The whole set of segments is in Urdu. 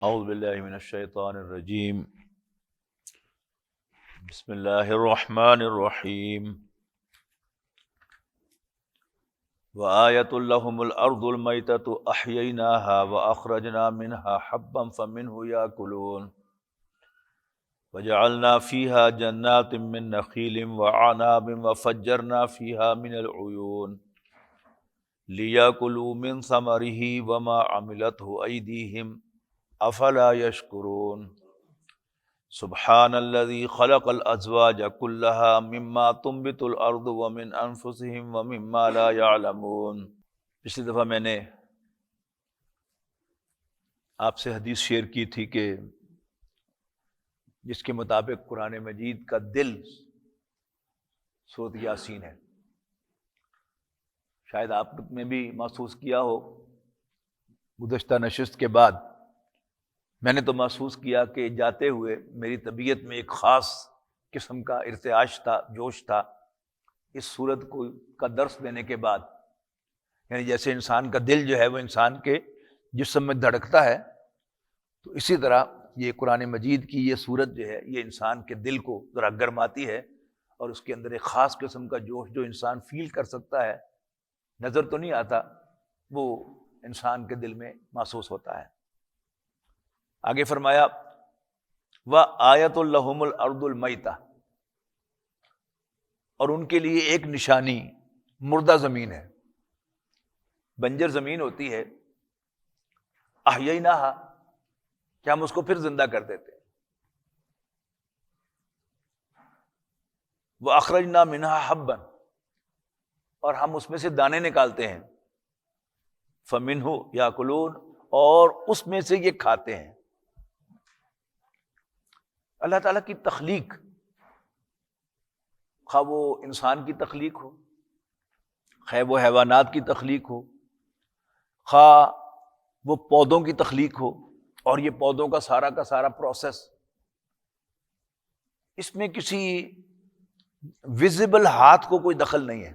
اعوذ باللہ من الشیطان الرجیم بسم اللہ الرحمن الرحیم وآیۃ لہم الارض المیتۃ احییناها واخرجنا منها حبا فمنہ یاکلون وجعلنا فیہا جنات من نخیل وعناب وفجرنا فیہا من العیون لیاکلوا من ثمرہ وما عملتہ ایدیہم افلا یشکرون سبحان الذی خلق الازواج كلها مما تنبت الارض ومن انفسهم ومما لا يعلمون۔ پچھلی دفعہ میں نے آپ سے حدیث شیئر کی تھی کہ جس کے مطابق قرآن مجید کا دل سورۃ یاسین ہے۔ شاید آپ نے بھی محسوس کیا ہو، گزشتہ نشست کے بعد میں نے تو محسوس کیا کہ جاتے ہوئے میری طبیعت میں ایک خاص قسم کا ارتعاش تھا، جوش تھا اس سورت کا درس دینے کے بعد۔ یعنی جیسے انسان کا دل جو ہے وہ انسان کے جسم میں دھڑکتا ہے، تو اسی طرح یہ قرآن مجید کی یہ سورت جو ہے یہ انسان کے دل کو ذرا گرماتی ہے، اور اس کے اندر ایک خاص قسم کا جوش جو انسان فیل کر سکتا ہے، نظر تو نہیں آتا، وہ انسان کے دل میں محسوس ہوتا ہے۔ آگے فرمایا وَآیَةٌ لَهُمُ الْأَرْضُ الْمَيْتَةُ، اور ان کے لیے ایک نشانی مردہ زمین ہے، بنجر زمین ہوتی ہے، احییناها کہ ہم اس کو پھر زندہ کر دیتے ہیں، وَأَخْرَجْنَا مِنْهَا حَبًّا، اور ہم اس میں سے دانے نکالتے ہیں، فَمِنْهُ يَأْكُلُونَ، اور اس میں سے یہ کھاتے ہیں۔ اللہ تعالیٰ کی تخلیق، خواہ وہ انسان کی تخلیق ہو، خواہ وہ حیوانات کی تخلیق ہو، خواہ وہ پودوں کی تخلیق ہو، اور یہ پودوں کا سارا پروسیس، اس میں کسی ویزیبل ہاتھ کو کوئی دخل نہیں ہے۔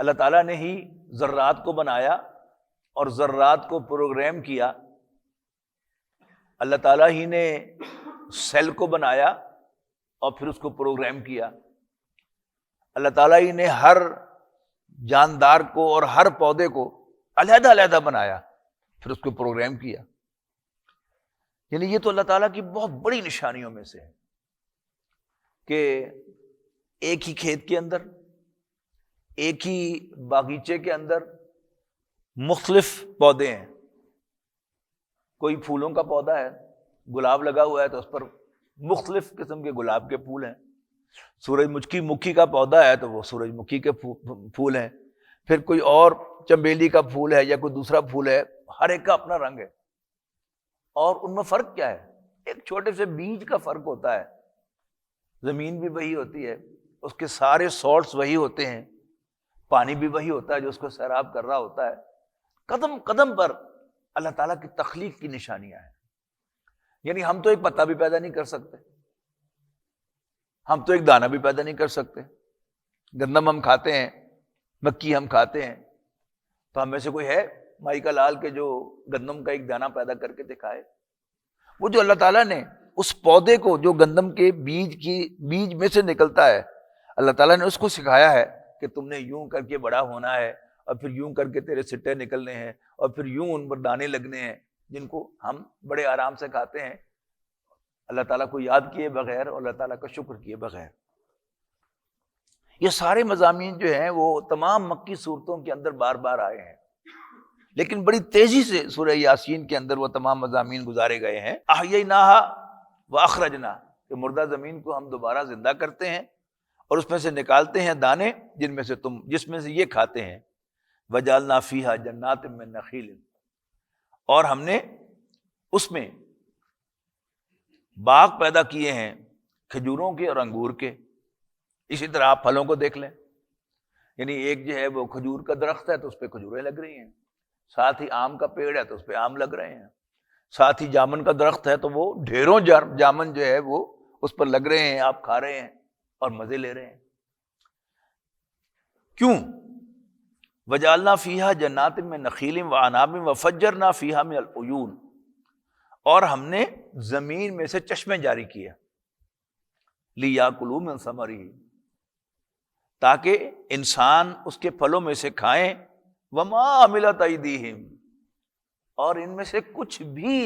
اللہ تعالیٰ نے ہی ذرات کو بنایا اور ذرات کو پروگرام کیا، اللہ تعالیٰ ہی نے سیل کو بنایا اور پھر اس کو پروگرام کیا، اللہ تعالیٰ ہی نے ہر جاندار کو اور ہر پودے کو علیحدہ علیحدہ بنایا، پھر اس کو پروگرام کیا۔ یعنی یہ تو اللہ تعالیٰ کی بہت بڑی نشانیوں میں سے ہے کہ ایک ہی کھیت کے اندر، ایک ہی باغیچے کے اندر مختلف پودے ہیں۔ کوئی پھولوں کا پودا ہے، گلاب لگا ہوا ہے تو اس پر مختلف قسم کے گلاب کے پھول ہیں۔ سورج مکھی کا پودا ہے تو وہ سورج مکھی کے پھول ہیں۔ پھر کوئی اور چنبیلی کا پھول ہے یا کوئی دوسرا پھول ہے، ہر ایک کا اپنا رنگ ہے، اور ان میں فرق کیا ہے؟ ایک چھوٹے سے بیج کا فرق ہوتا ہے، زمین بھی وہی ہوتی ہے، اس کے سارے سالٹس وہی ہوتے ہیں، پانی بھی وہی ہوتا ہے جو اس کو سیراب کر رہا ہوتا ہے۔ قدم قدم پر اللہ تعالیٰ کی تخلیق کی نشانیاں ہیں۔ یعنی ہم تو ایک پتا بھی پیدا نہیں کر سکتے، ہم تو ایک دانہ بھی پیدا نہیں کر سکتے۔ گندم ہم کھاتے ہیں، مکی ہم کھاتے ہیں، تو ہم میں سے کوئی ہے مائی کا لال کے جو گندم کا ایک دانہ پیدا کر کے دکھائے؟ وہ جو اللہ تعالیٰ نے اس پودے کو جو گندم کے بیج میں سے نکلتا ہے، اللہ تعالیٰ نے اس کو سکھایا ہے کہ تم نے یوں کر کے بڑا ہونا ہے، اور پھر یوں کر کے تیرے سٹے نکلنے ہیں، اور پھر یوں ان پر دانے لگنے ہیں جن کو ہم بڑے آرام سے کھاتے ہیں، اللہ تعالیٰ کو یاد کیے بغیر اور اللہ تعالیٰ کا شکر کیے بغیر۔ یہ سارے مضامین جو ہیں وہ تمام مکی صورتوں کے اندر بار بار آئے ہیں، لیکن بڑی تیزی سے سورہ یاسین کے اندر وہ تمام مضامین گزارے گئے ہیں۔ احییناها واخرجنا، کہ مردہ زمین کو ہم دوبارہ زندہ کرتے ہیں اور اس میں سے نکالتے ہیں دانے جس میں سے یہ کھاتے ہیں۔ وجعلنا فیہا جنات من نخیل، اور ہم نے اس میں باغ پیدا کیے ہیں کھجوروں کے اور انگور کے۔ اسی طرح آپ پھلوں کو دیکھ لیں، یعنی ایک جو ہے وہ کھجور کا درخت ہے تو اس پہ کھجوریں لگ رہی ہیں، ساتھ ہی آم کا پیڑ ہے تو اس پہ آم لگ رہے ہیں، ساتھ ہی جامن کا درخت ہے تو وہ ڈھیروں جامن جو ہے وہ اس پر لگ رہے ہیں، آپ کھا رہے ہیں اور مزے لے رہے ہیں۔ کیوں؟ وجعلنا فیہا جنات من نخیل وعناب وفجرنا فیہا من العیون، اور ہم نے زمین میں سے چشمے جاری کیے، لیاکلوا من ثمرہ، تاکہ انسان اس کے پھلوں میں سے کھائیں، وما عملت ایدیہم، اور ان میں سے کچھ بھی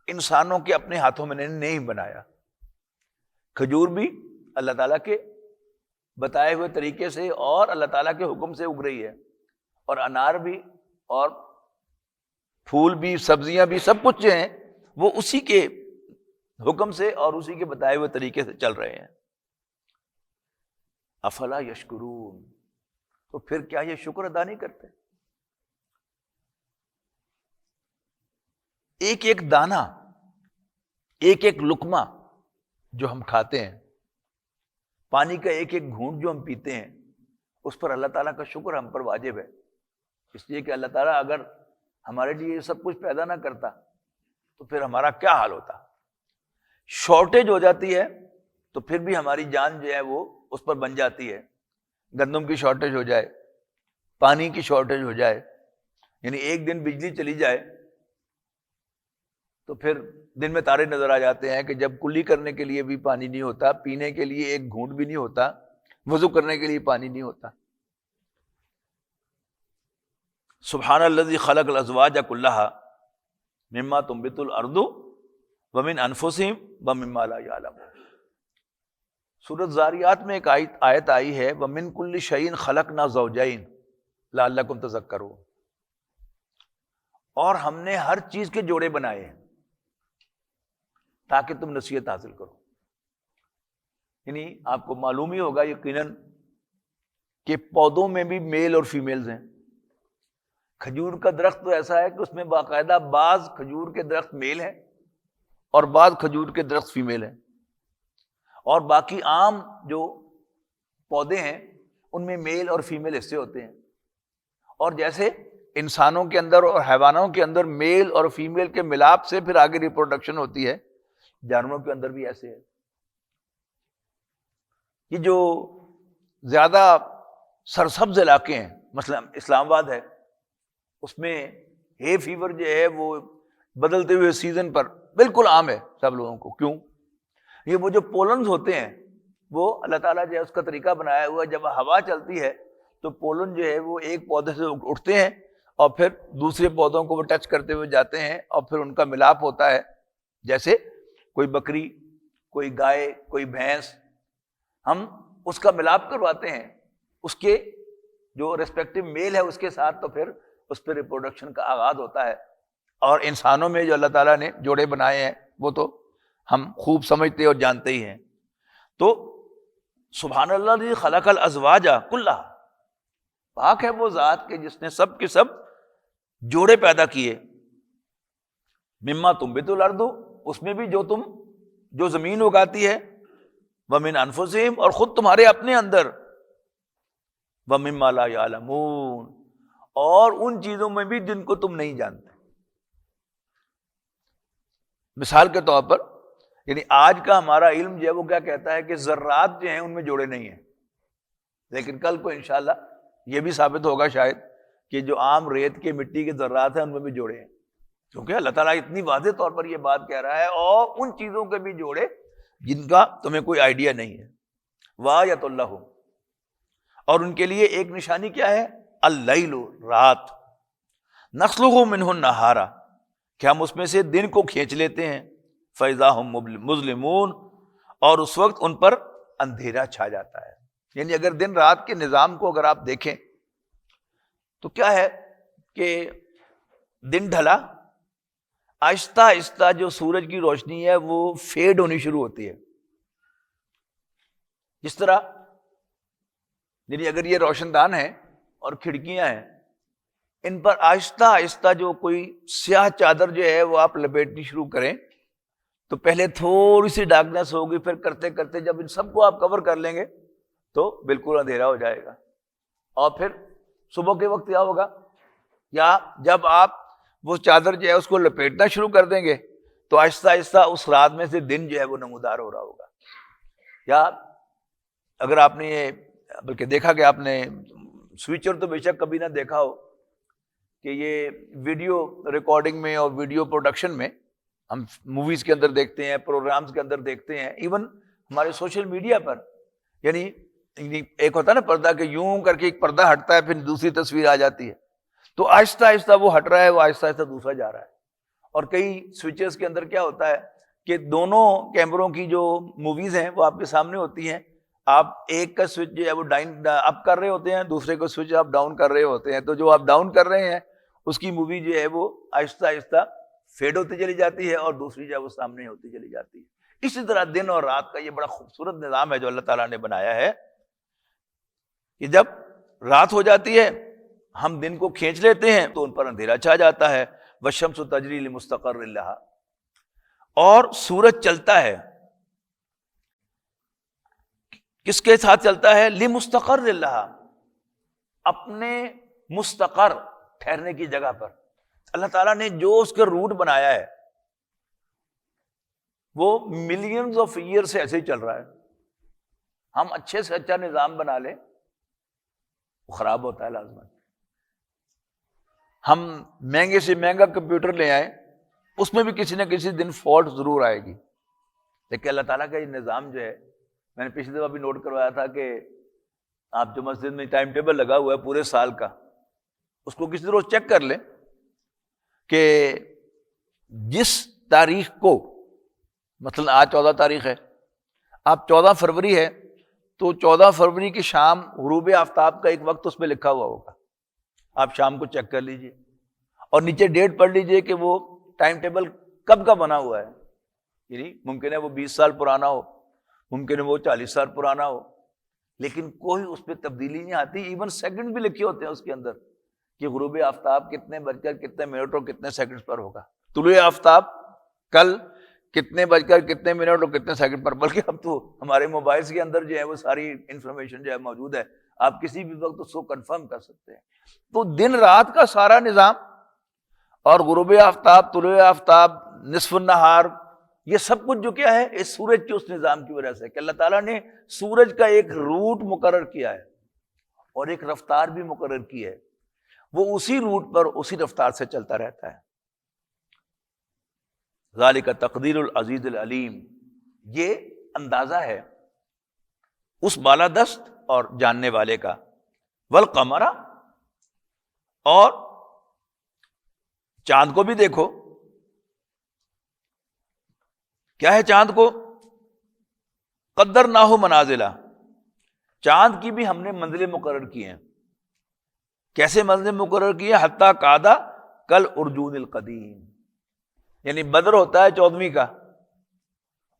انسانوں کے اپنے ہاتھوں میں نے نہیں بنایا۔ کھجور بھی اللہ تعالیٰ کے بتائے ہوئے طریقے سے اور اللہ تعالیٰ کے حکم سے اگ رہی ہے، اور انار بھی، اور پھول بھی، سبزیاں بھی، سب کچھ جو ہیں وہ اسی کے حکم سے اور اسی کے بتائے ہوئے طریقے سے چل رہے ہیں۔ افلا یشکرون، تو پھر کیا یہ شکر ادا نہیں کرتے؟ ایک ایک دانہ، ایک ایک لقمہ جو ہم کھاتے ہیں، پانی کا ایک ایک گھونٹ جو ہم پیتے ہیں، اس پر اللہ تعالیٰ کا شکر ہم پر واجب ہے، اس لیے کہ اللہ تعالیٰ اگر ہمارے لیے یہ سب کچھ پیدا نہ کرتا تو پھر ہمارا کیا حال ہوتا۔ شارٹیج ہو جاتی ہے تو پھر بھی ہماری جان جو ہے وہ اس پر بن جاتی ہے، گندم کی شارٹیج ہو جائے، پانی کی شارٹیج ہو جائے، یعنی ایک دن بجلی چلی جائے تو پھر دن میں تارے نظر آ جاتے ہیں کہ جب کلی کرنے کے لیے بھی پانی نہیں ہوتا، پینے کے لیے ایک گھونٹ بھی نہیں ہوتا، وضو کرنے کے لیے پانی نہیں ہوتا۔ سبحان الذی خلق الازواج کلھا مما تنبت الارض ومن انفسہم ومما لا یعلمون۔ سورۃ زاریات میں ایک آیت آئی ہے، ومن کل شیء خلقنا زوجین لعلکم تذکرون، اور ہم نے ہر چیز کے جوڑے بنائے ہیں تاکہ تم نصیحت حاصل کرو۔ یعنی آپ کو معلوم ہی ہوگا یقیناً کہ پودوں میں بھی میل اور فیمیلز ہیں۔ کھجور کا درخت تو ایسا ہے کہ اس میں باقاعدہ بعض کھجور کے درخت میل ہیں اور بعض کھجور کے درخت فیمیل ہیں، اور باقی عام جو پودے ہیں ان میں میل اور فیمیل حصے ہوتے ہیں۔ اور جیسے انسانوں کے اندر اور حیوانوں کے اندر میل اور فیمیل کے ملاپ سے پھر آگے ریپروڈکشن ہوتی ہے، جانوروں کے اندر بھی ایسے ہے۔ یہ جو زیادہ سرسبز علاقے ہیں، مثلا اسلام آباد ہے، اس میں ہے فیور جو ہے وہ بدلتے ہوئے سیزن پر بالکل عام ہے سب لوگوں کو۔ کیوں؟ یہ وہ جو پولنز ہوتے ہیں وہ اللہ تعالیٰ جو ہے اس کا طریقہ بنایا ہوا ہے، جب ہوا چلتی ہے تو پولن جو ہے وہ ایک پودے سے اٹھتے ہیں اور پھر دوسرے پودوں کو وہ ٹچ کرتے ہوئے جاتے ہیں اور پھر ان کا ملاپ ہوتا ہے، جیسے کوئی بکری، کوئی گائے، کوئی بھینس، ہم اس کا ملاپ کرواتے ہیں اس کے جو ریسپیکٹو میل ہے اس کے ساتھ، تو پھر اس پہ ریپروڈکشن کا آغاز ہوتا ہے۔ اور انسانوں میں جو اللہ تعالیٰ نے جوڑے بنائے ہیں وہ تو ہم خوب سمجھتے اور جانتے ہی ہیں۔ تو سبحان اللہ الذی خلق الازواج کلھا، پاک ہے وہ ذات کہ جس نے سب کے سب جوڑے پیدا کیے، مما تنبت الارض، اس میں بھی جو زمین اگاتی ہے، ومن انفسہم، اور خود تمہارے اپنے اندر، ومما لا یعلمون، اور ان چیزوں میں بھی جن کو تم نہیں جانتے۔ مثال کے طور پر یعنی آج کا ہمارا علم جو ہے وہ کیا کہتا ہے کہ ذرات جو ہیں ان میں جوڑے نہیں ہیں، لیکن کل کو انشاءاللہ یہ بھی ثابت ہوگا شاید کہ جو عام ریت کے مٹی کے ذرات ہیں ان میں بھی جوڑے ہیں، کیونکہ اللہ تعالیٰ اتنی واضح طور پر یہ بات کہہ رہا ہے، اور ان چیزوں کے بھی جوڑے جن کا تمہیں کوئی آئیڈیا نہیں ہے۔ وآیۃ اللہ، اور ان کے لیے ایک نشانی کیا ہے؟ اللیل، رات، نسلخ منہ النہار، کہ ہم اس میں سے دن کو کھینچ لیتے ہیں، فاذا ہم مظلمون، اور اس وقت ان پر اندھیرا چھا جاتا ہے۔ یعنی اگر دن رات کے نظام کو اگر آپ دیکھیں تو کیا ہے کہ دن ڈھلا، آہستہ آہستہ جو سورج کی روشنی ہے وہ فیڈ ہونی شروع ہوتی ہے۔ جس طرح یعنی اگر یہ روشن دان ہے اور کھڑکیاں ہیں، ان پر آہستہ آہستہ جو کوئی سیاہ چادر جو ہے وہ آپ لپیٹنی شروع کریں تو پہلے تھوڑی سی ڈارکنیس ہوگی، پھر کرتے کرتے جب ان سب کو آپ کور کر لیں گے تو بالکل اندھیرا ہو جائے گا، اور پھر صبح کے وقت کیا ہوگا، یا جب آپ وہ چادر جو ہے اس کو لپیٹنا شروع کر دیں گے تو آہستہ آہستہ اس رات میں سے دن جو ہے وہ نمودار ہو رہا ہوگا۔ یا اگر آپ نے یہ بلکہ دیکھا کہ آپ نے سوئچر تو بے شک کبھی نہ دیکھا ہو کہ یہ ویڈیو ریکارڈنگ میں اور ویڈیو پروڈکشن میں ہم موویز کے اندر دیکھتے ہیں، پروگرامز کے اندر دیکھتے ہیں، ایون ہمارے سوشل میڈیا پر، یعنی ایک ہوتا ہے نا پردہ کہ یوں کر کے ایک پردہ ہٹتا ہے پھر دوسری تصویر آ جاتی ہے، تو آہستہ آہستہ وہ ہٹ رہا ہے، وہ آہستہ آہستہ دوسرا جا رہا ہے. اور کئی سوئچز کے اندر کیا ہوتا ہے کہ دونوں کیمروں کی جو موویز ہیں وہ آپ کے سامنے ہوتی ہیں، آپ ایک کا سوئچ جو ہے وہ اپ کر رہے ہوتے ہیں، دوسرے کو سوئچ آپ ڈاؤن کر رہے ہوتے ہیں، تو جو آپ ڈاؤن کر رہے ہیں اس کی مووی جو ہے وہ آہستہ آہستہ فیڈ ہوتی چلی جاتی ہے اور دوسری جو ہے وہ سامنے ہوتی چلی جاتی ہے. اسی طرح دن اور رات کا یہ بڑا خوبصورت نظام ہے جو اللہ تعالیٰ نے بنایا ہے کہ جب رات ہو جاتی ہے ہم دن کو کھینچ لیتے ہیں تو ان پر اندھیرا چھا جاتا ہے. والشمس تجری لمستقر لها، اور سورج چلتا ہے کس کے ساتھ چلتا ہے؟ لمستقر لها، اپنے مستقر ٹھہرنے کی جگہ پر. اللہ تعالیٰ نے جو اس کا روٹ بنایا ہے وہ ملینز آف ایئر سے ایسے ہی چل رہا ہے. ہم اچھے سے اچھا نظام بنا لیں وہ خراب ہوتا ہے لازماً. ہم مہنگے سے مہنگا کمپیوٹر لے آئیں اس میں بھی کسی نہ کسی دن فالٹ ضرور آئے گی. لیکن اللہ تعالیٰ کا یہ نظام جو ہے، میں نے پچھلی دفعہ بھی نوٹ کروایا تھا کہ آپ جو مسجد میں ٹائم ٹیبل لگا ہوا ہے پورے سال کا، اس کو کسی روز چیک کر لیں کہ جس تاریخ کو، مثلا آج 14 تاریخ ہے، آپ 14 فروری ہے تو 14 فروری کی شام غروب آفتاب کا ایک وقت اس پہ لکھا ہوا ہوگا، آپ شام کو چیک کر لیجئے اور نیچے ڈیٹ پڑھ لیجئے کہ وہ ٹائم ٹیبل کب کا بنا ہوا ہے. یعنی ممکن ہے وہ 20 سال پرانا ہو، ممکن ہے وہ 40 سال پرانا ہو، لیکن کوئی اس پہ تبدیلی نہیں آتی. ایون سیکنڈ بھی لکھے ہوتے ہیں اس کے اندر کہ غروب آفتاب کتنے بج کر کتنے منٹ اور کتنے سیکنڈ پر ہوگا، طلوع آفتاب کل کتنے بج کر کتنے منٹ اور کتنے سیکنڈ پر. بلکہ اب تو ہمارے موبائلز کے اندر جو ہے وہ ساری انفارمیشن جو ہے موجود ہے، آپ کسی بھی وقت اس کو کنفرم کر سکتے ہیں. تو دن رات کا سارا نظام اور غروب آفتاب، طلوع آفتاب، نصف النہار، یہ سب کچھ جو کیا ہے اس سورج کے اس نظام کی وجہ سے کہ اللہ تعالیٰ نے سورج کا ایک روٹ مقرر کیا ہے اور ایک رفتار بھی مقرر کی ہے، وہ اسی روٹ پر اسی رفتار سے چلتا رہتا ہے. ذالک تقدیر العزیز العلیم، یہ اندازہ ہے اس بالادست اور جاننے والے کا. والقمر، اور چاند کو بھی دیکھو. کیا ہے چاند کو؟ قدرناہ منازلہ، چاند کی بھی ہم نے منزلیں مقرر کی ہیں. کیسے منزلیں مقرر کی ہیں؟ حتیٰ قعدہ کل ارجون القدیم، یعنی بدر ہوتا ہے 14ویں کا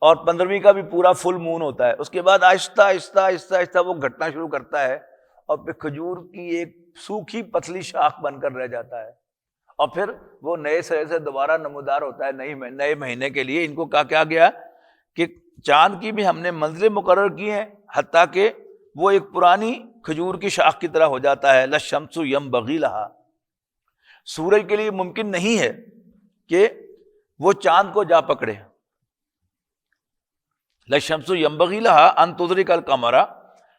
اور 15ویں کا بھی پورا فل مون ہوتا ہے، اس کے بعد آہستہ آہستہ آہستہ آہستہ وہ گھٹنا شروع کرتا ہے اور پھر کھجور کی ایک سوکھی پتلی شاخ بن کر رہ جاتا ہے اور پھر وہ نئے سرے سے دوبارہ نمودار ہوتا ہے نئے مہینے کے لیے. ان کو کہا گیا کہ چاند کی بھی ہم نے منزلیں مقرر کی ہیں حتیٰ کہ وہ ایک پرانی کھجور کی شاخ کی طرح ہو جاتا ہے. للشمس ینبغی لہا، سورج کے لیے ممکن نہیں ہے کہ وہ چاند کو جا پکڑے. للشمس ینبغی لہا ان تدرک القمر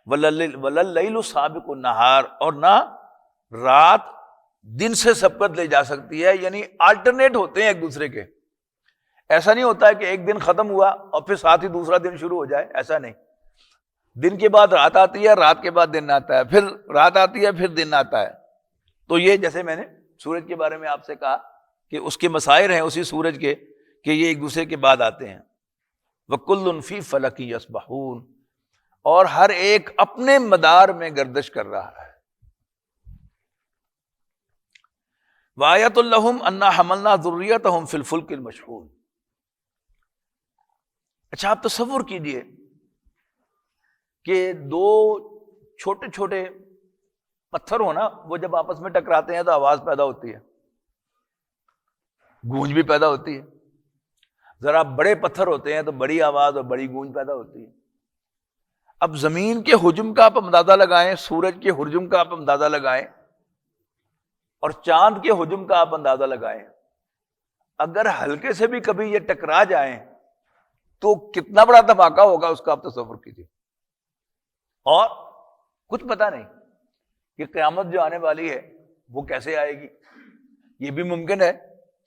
ولللیل سابق النہار، اور نہ رات دن سے سبقت لے جا سکتی ہے، یعنی آلٹرنیٹ ہوتے ہیں ایک دوسرے کے. ایسا نہیں ہوتا ہے کہ ایک دن ختم ہوا اور پھر ساتھ ہی دوسرا دن شروع ہو جائے، ایسا نہیں. دن کے بعد رات آتی ہے، رات کے بعد دن آتا ہے، پھر رات آتی ہے، پھر دن آتا ہے. تو یہ جیسے میں نے سورج کے بارے میں آپ سے کہا کہ اس کے مسائر ہیں اسی سورج کے کہ یہ ایک دوسرے کے بعد آتے ہیں. وَكُلٌّ فِي فَلَكٍ يَسْبَحُونَ، اور ہر ایک اپنے مدار میں گردش کر رہا ہے. وَآيَةٌ لَّهُمْ أَنَّا حَمَلْنَا ذُرِّيَّتَهُمْ فِي الْفُلْكِ الْمَشْحُونِ. اچھا آپ تصور کیجئے کہ دو چھوٹے چھوٹے پتھر ہو نا، وہ جب آپس میں ٹکراتے ہیں تو آواز پیدا ہوتی ہے، گونج بھی پیدا ہوتی ہے. ذرا بڑے پتھر ہوتے ہیں تو بڑی آواز اور بڑی گونج پیدا ہوتی ہے. اب زمین کے حجم کا آپ اندازہ لگائیں، سورج کے حجم کا آپ اندازہ لگائیں اور چاند کے حجم کا آپ اندازہ لگائیں. اگر ہلکے سے بھی کبھی یہ ٹکرا جائیں تو کتنا بڑا دھماکہ ہوگا اس کا آپ تصور کیجیے. اور کچھ پتہ نہیں کہ قیامت جو آنے والی ہے وہ کیسے آئے گی. یہ بھی ممکن ہے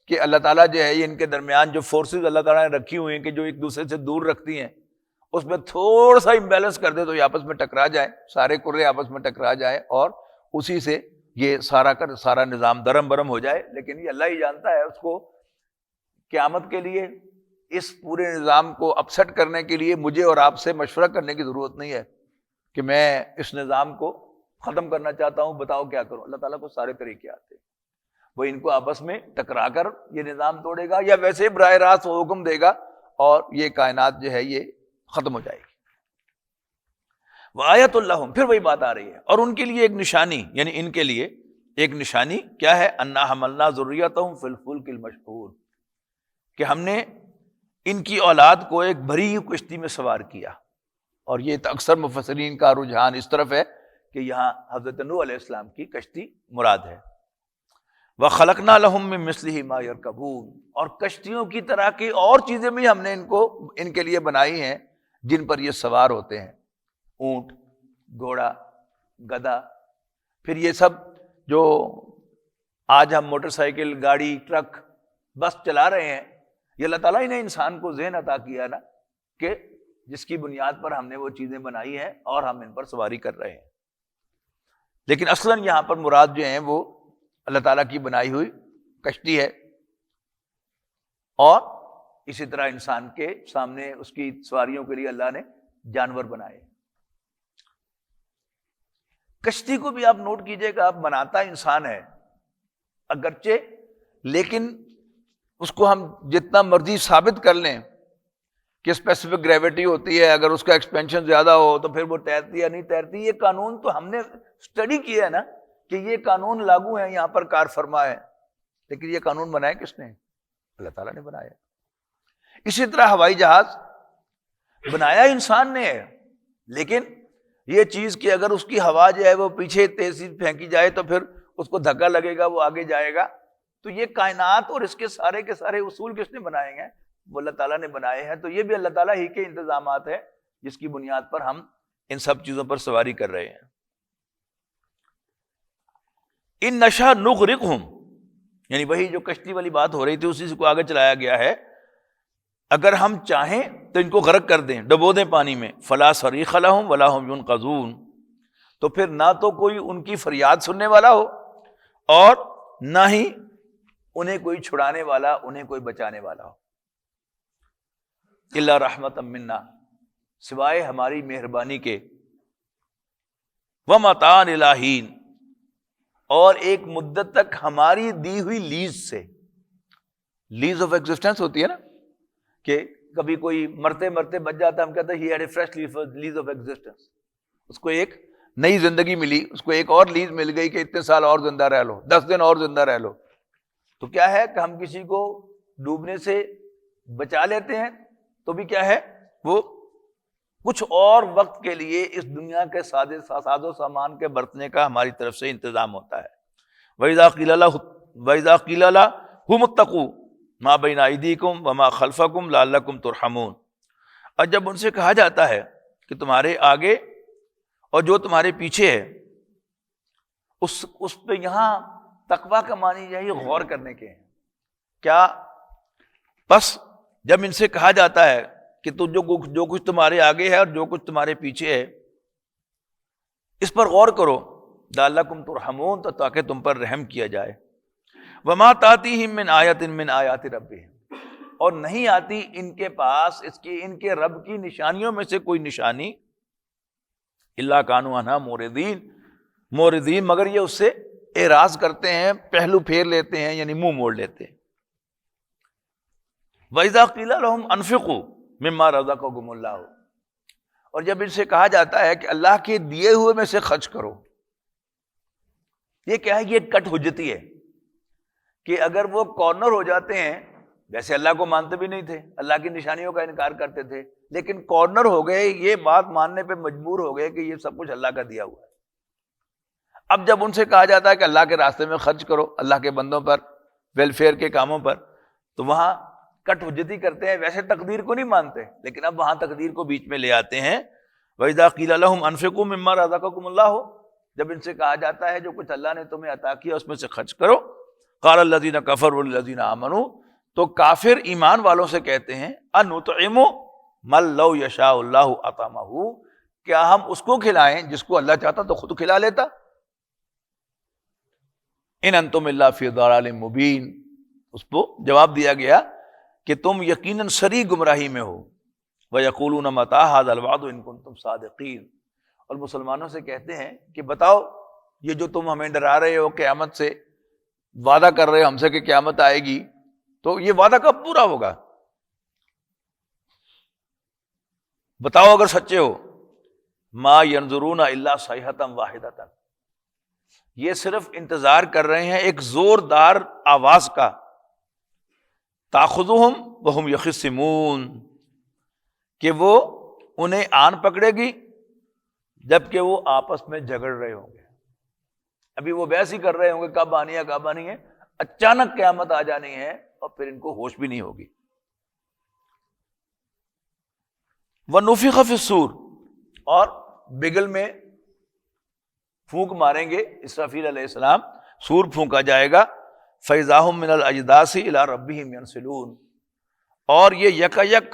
کہ اللہ تعالیٰ جو ہے یہ ان کے درمیان جو فورسز اللہ تعالیٰ نے رکھی ہوئی ہیں کہ جو ایک دوسرے سے دور رکھتی ہیں اس میں تھوڑا سا امبیلنس کر دے تو یہ آپس میں ٹکرا جائے، سارے کرے آپس میں ٹکرا جائے اور اسی سے یہ سارا نظام درم برم ہو جائے. لیکن یہ اللہ ہی جانتا ہے. اس کو قیامت کے لیے اس پورے نظام کو اپسیٹ کرنے کے لیے مجھے اور آپ سے مشورہ کرنے کی ضرورت نہیں ہے کہ میں اس نظام کو ختم کرنا چاہتا ہوں، بتاؤ کیا کروں. اللہ تعالیٰ کو سارے طریقے آتے ہیں. وہ ان کو آپس میں ٹکرا کر یہ نظام توڑے گا یا ویسے ہی براہ راست وہ حکم دے گا اور یہ کائنات جو ہے یہ ختم ہو جائے گی. وآیۃ اللہم، پھر وہی بات آ رہی ہے، اور ان کے لیے ایک نشانی، یعنی ان کے لیے ایک نشانی کیا ہے؟ انا حملنا ذریتہم فی الفلک المشحون، کہ ہم نے ان کی اولاد کو ایک بھری ہوئی کشتی میں سوار کیا. اور یہ اکثر مفسرین کا رجحان اس طرف ہے کہ یہاں حضرت نوح علیہ السلام کی کشتی مراد ہے. وَخَلَقْنَا لَهُم مِّن مِّثْلِهِ مَا يَرْكَبُونَ، اور کشتیوں کی طرح کی اور چیزیں بھی ہم نے ان کے لیے بنائی ہیں جن پر یہ سوار ہوتے ہیں. اونٹ، گھوڑا، گدھا. پھر یہ سب جو آج ہم موٹر سائیکل، گاڑی، ٹرک، بس چلا رہے ہیں، یہ اللہ تعالیٰ ہی نے انسان کو ذہن عطا کیا نا کہ جس کی بنیاد پر ہم نے وہ چیزیں بنائی ہیں اور ہم ان پر سواری کر رہے ہیں. لیکن اصلاً یہاں پر مراد جو ہیں وہ اللہ تعالیٰ کی بنائی ہوئی کشتی ہے. اور اسی طرح انسان کے سامنے اس کی سواریوں کے لیے اللہ نے جانور بنائے. کشتی کو بھی آپ نوٹ کیجئے گا، آپ بناتا انسان ہے اگرچہ، لیکن اس کو ہم جتنا مرضی ثابت کر لیں کہ اسپیسیفک گریوٹی ہوتی ہے، اگر اس کا ایکسپینشن زیادہ ہو تو پھر وہ تیرتی یا نہیں تیرتی. یہ قانون تو ہم نے اسٹڈی کیا ہے نا کہ یہ قانون لاگو ہیں، یہاں پر کار فرما ہے. لیکن یہ قانون بنائے کس نے؟ اللہ تعالیٰ نے بنایا. اسی طرح ہوائی جہاز بنایا انسان نے ہے، لیکن یہ چیز کہ اگر اس کی ہوا جو ہے وہ پیچھے تیزی پھینکی جائے تو پھر اس کو دھکا لگے گا، وہ آگے جائے گا. تو یہ کائنات اور اس کے سارے اصول کس نے بنائے ہیں؟ وہ اللہ تعالیٰ نے بنائے ہیں. تو یہ بھی اللہ تعالیٰ ہی کے انتظامات ہیں جس کی بنیاد پر ہم ان سب چیزوں پر سواری کر رہے ہیں. ان نشا نغرقہم، یعنی وہی جو کشتی والی بات ہو رہی تھی اسی سے کو آگے چلایا گیا ہے. اگر ہم چاہیں تو ان کو غرق کر دیں، ڈبو دیں پانی میں. فلا صریخ لہم ولا هم ينقذون، تو پھر نہ تو کوئی ان کی فریاد سننے والا ہو اور نہ ہی انہیں کوئی چھڑانے والا، انہیں کوئی بچانے والا ہو. الا رحمتا منا، سوائے ہماری مہربانی کے. ومتاع الی حین، اور ایک مدت تک ہماری دی ہوئی لیز سے. لیز آف ایگزسٹنس ہوتی ہے نا کہ کبھی کوئی مرتے مرتے بچ جاتا ہے، ہم کہتے ہیں he had a fresh lease of existence. اس کو ایک نئی زندگی ملی، اس کو ایک اور لیز مل گئی کہ اتنے سال اور زندہ رہ لو، 10 دن اور زندہ رہ لو. تو کیا ہے کہ ہم کسی کو ڈوبنے سے بچا لیتے ہیں تو بھی کیا ہے، وہ کچھ اور وقت کے لیے اس دنیا کے ساز و سامان کے برتنے کا ہماری طرف سے انتظام ہوتا ہے. وَإِذَا قِيلَ لَهُمُ اتَّقُوا مَا بَيْنَ أَيْدِيكُمْ وَمَا خَلْفَكُمْ لَعَلَّكُمْ تُرْحَمُونَ، اور جب ان سے کہا جاتا ہے کہ تمہارے آگے اور جو تمہارے پیچھے ہے، اس پہ یہاں تقویٰ کا معنی یہی غور کرنے کے ہیں. کیا بس جب ان سے کہا جاتا ہے کہ تو جو کچھ تمہارے آگے ہے اور جو کچھ تمہارے پیچھے ہے اس پر غور کرو، لعلکم ترحمون، تو تاکہ تم پر رحم کیا جائے. وما تاتیہم من آیۃ من آیات ربہم، اور نہیں آتی ان کے پاس ان کے رب کی نشانیوں میں سے کوئی نشانی، الا کانوا عنہا موردین، مگر یہ اس سے اعراض کرتے ہیں، پہلو پھیر لیتے ہیں، یعنی منہ موڑ لیتے ہیں. وَإِذَا قِيلَ لَهُمْ أَنفِقُوا مِمَّا رَزَقَكُمُ اللَّهُ، اور جب ان سے کہا جاتا ہے کہ اللہ کے دیے ہوئے میں سے خرچ کرو. یہ کیا ہے؟ یہ کٹ حجتی ہے کہ اگر وہ کارنر ہو جاتے ہیں، ویسے اللہ کو مانتے بھی نہیں تھے، اللہ کی نشانیوں کا انکار کرتے تھے، لیکن کارنر ہو گئے، یہ بات ماننے پہ مجبور ہو گئے کہ یہ سب کچھ اللہ کا دیا ہوا ہے. اب جب ان سے کہا جاتا ہے کہ اللہ کے راستے میں خرچ کرو، اللہ کے بندوں پر، ویلفیئر کے کاموں پر، تو وہاں کٹ حجتی کرتے ہیں. ویسے تقدیر کو نہیں مانتے، لیکن اب وہاں تقدیر کو بیچ میں لے آتے ہیں. وَإِذَا قِيلَ لَهُمْ أَنفِقُوا مِمَّا رَزَقَكُمُ اللَّهُ، جب ان سے کہا جاتا ہے جو کچھ اللہ نے تمہیں عطا کیا اس میں سے خرچ کرو، قال الذین کفروا للذین آمنوا، تو کافر ایمان والوں سے کہتے ہیں انطعم من لو یشاء اللہ اطعمہ، کیا ہم اس کو کھلائیں جس کو اللہ چاہتا تو خود کھلا لیتا؟ ان انتم الا فی ضلال مبین، اس کو جواب دیا گیا کہ تم یقیناً سری گمراہی میں ہو۔ وَيَقُولُونَ مَتَىٰ هَٰذَا الْوَعْدُ إِن كُنتُمْ صَادِقِينَ، اور مسلمانوں سے کہتے ہیں کہ بتاؤ یہ جو تم ہمیں ڈرا رہے ہو قیامت سے، وعدہ کر رہے ہو ہم سے کہ قیامت آئے گی، تو یہ وعدہ کب پورا ہوگا؟ بتاؤ اگر سچے ہو۔ مَا يَنظُرُونَ إِلَّا صَيْحَةً وَاحِدَةً، یہ صرف انتظار کر رہے ہیں ایک زوردار آواز کا، تَأْخُذُهُمْ وَهُمْ يَخِصِّمُونَ، کہ وہ انہیں آن پکڑے گی جبکہ وہ آپس میں جھگڑ رہے ہوں گے۔ ابھی وہ بحث ہی کر رہے ہوں گے کب آنی ہے کب آنی ہے، اچانک قیامت آ جانی ہے اور پھر ان کو ہوش بھی نہیں ہوگی۔ وَنُفِخَ فِي الصُّورِ، اور بگل میں پھونک ماریں گے اسرافیل علیہ السلام، سور پھونکا جائے گا، فَإِذَا هُم مِّنَ الْأَجْدَاثِ إِلَىٰ رَبِّهِمْ يَنْسِلُونَ، اور یہ یکایک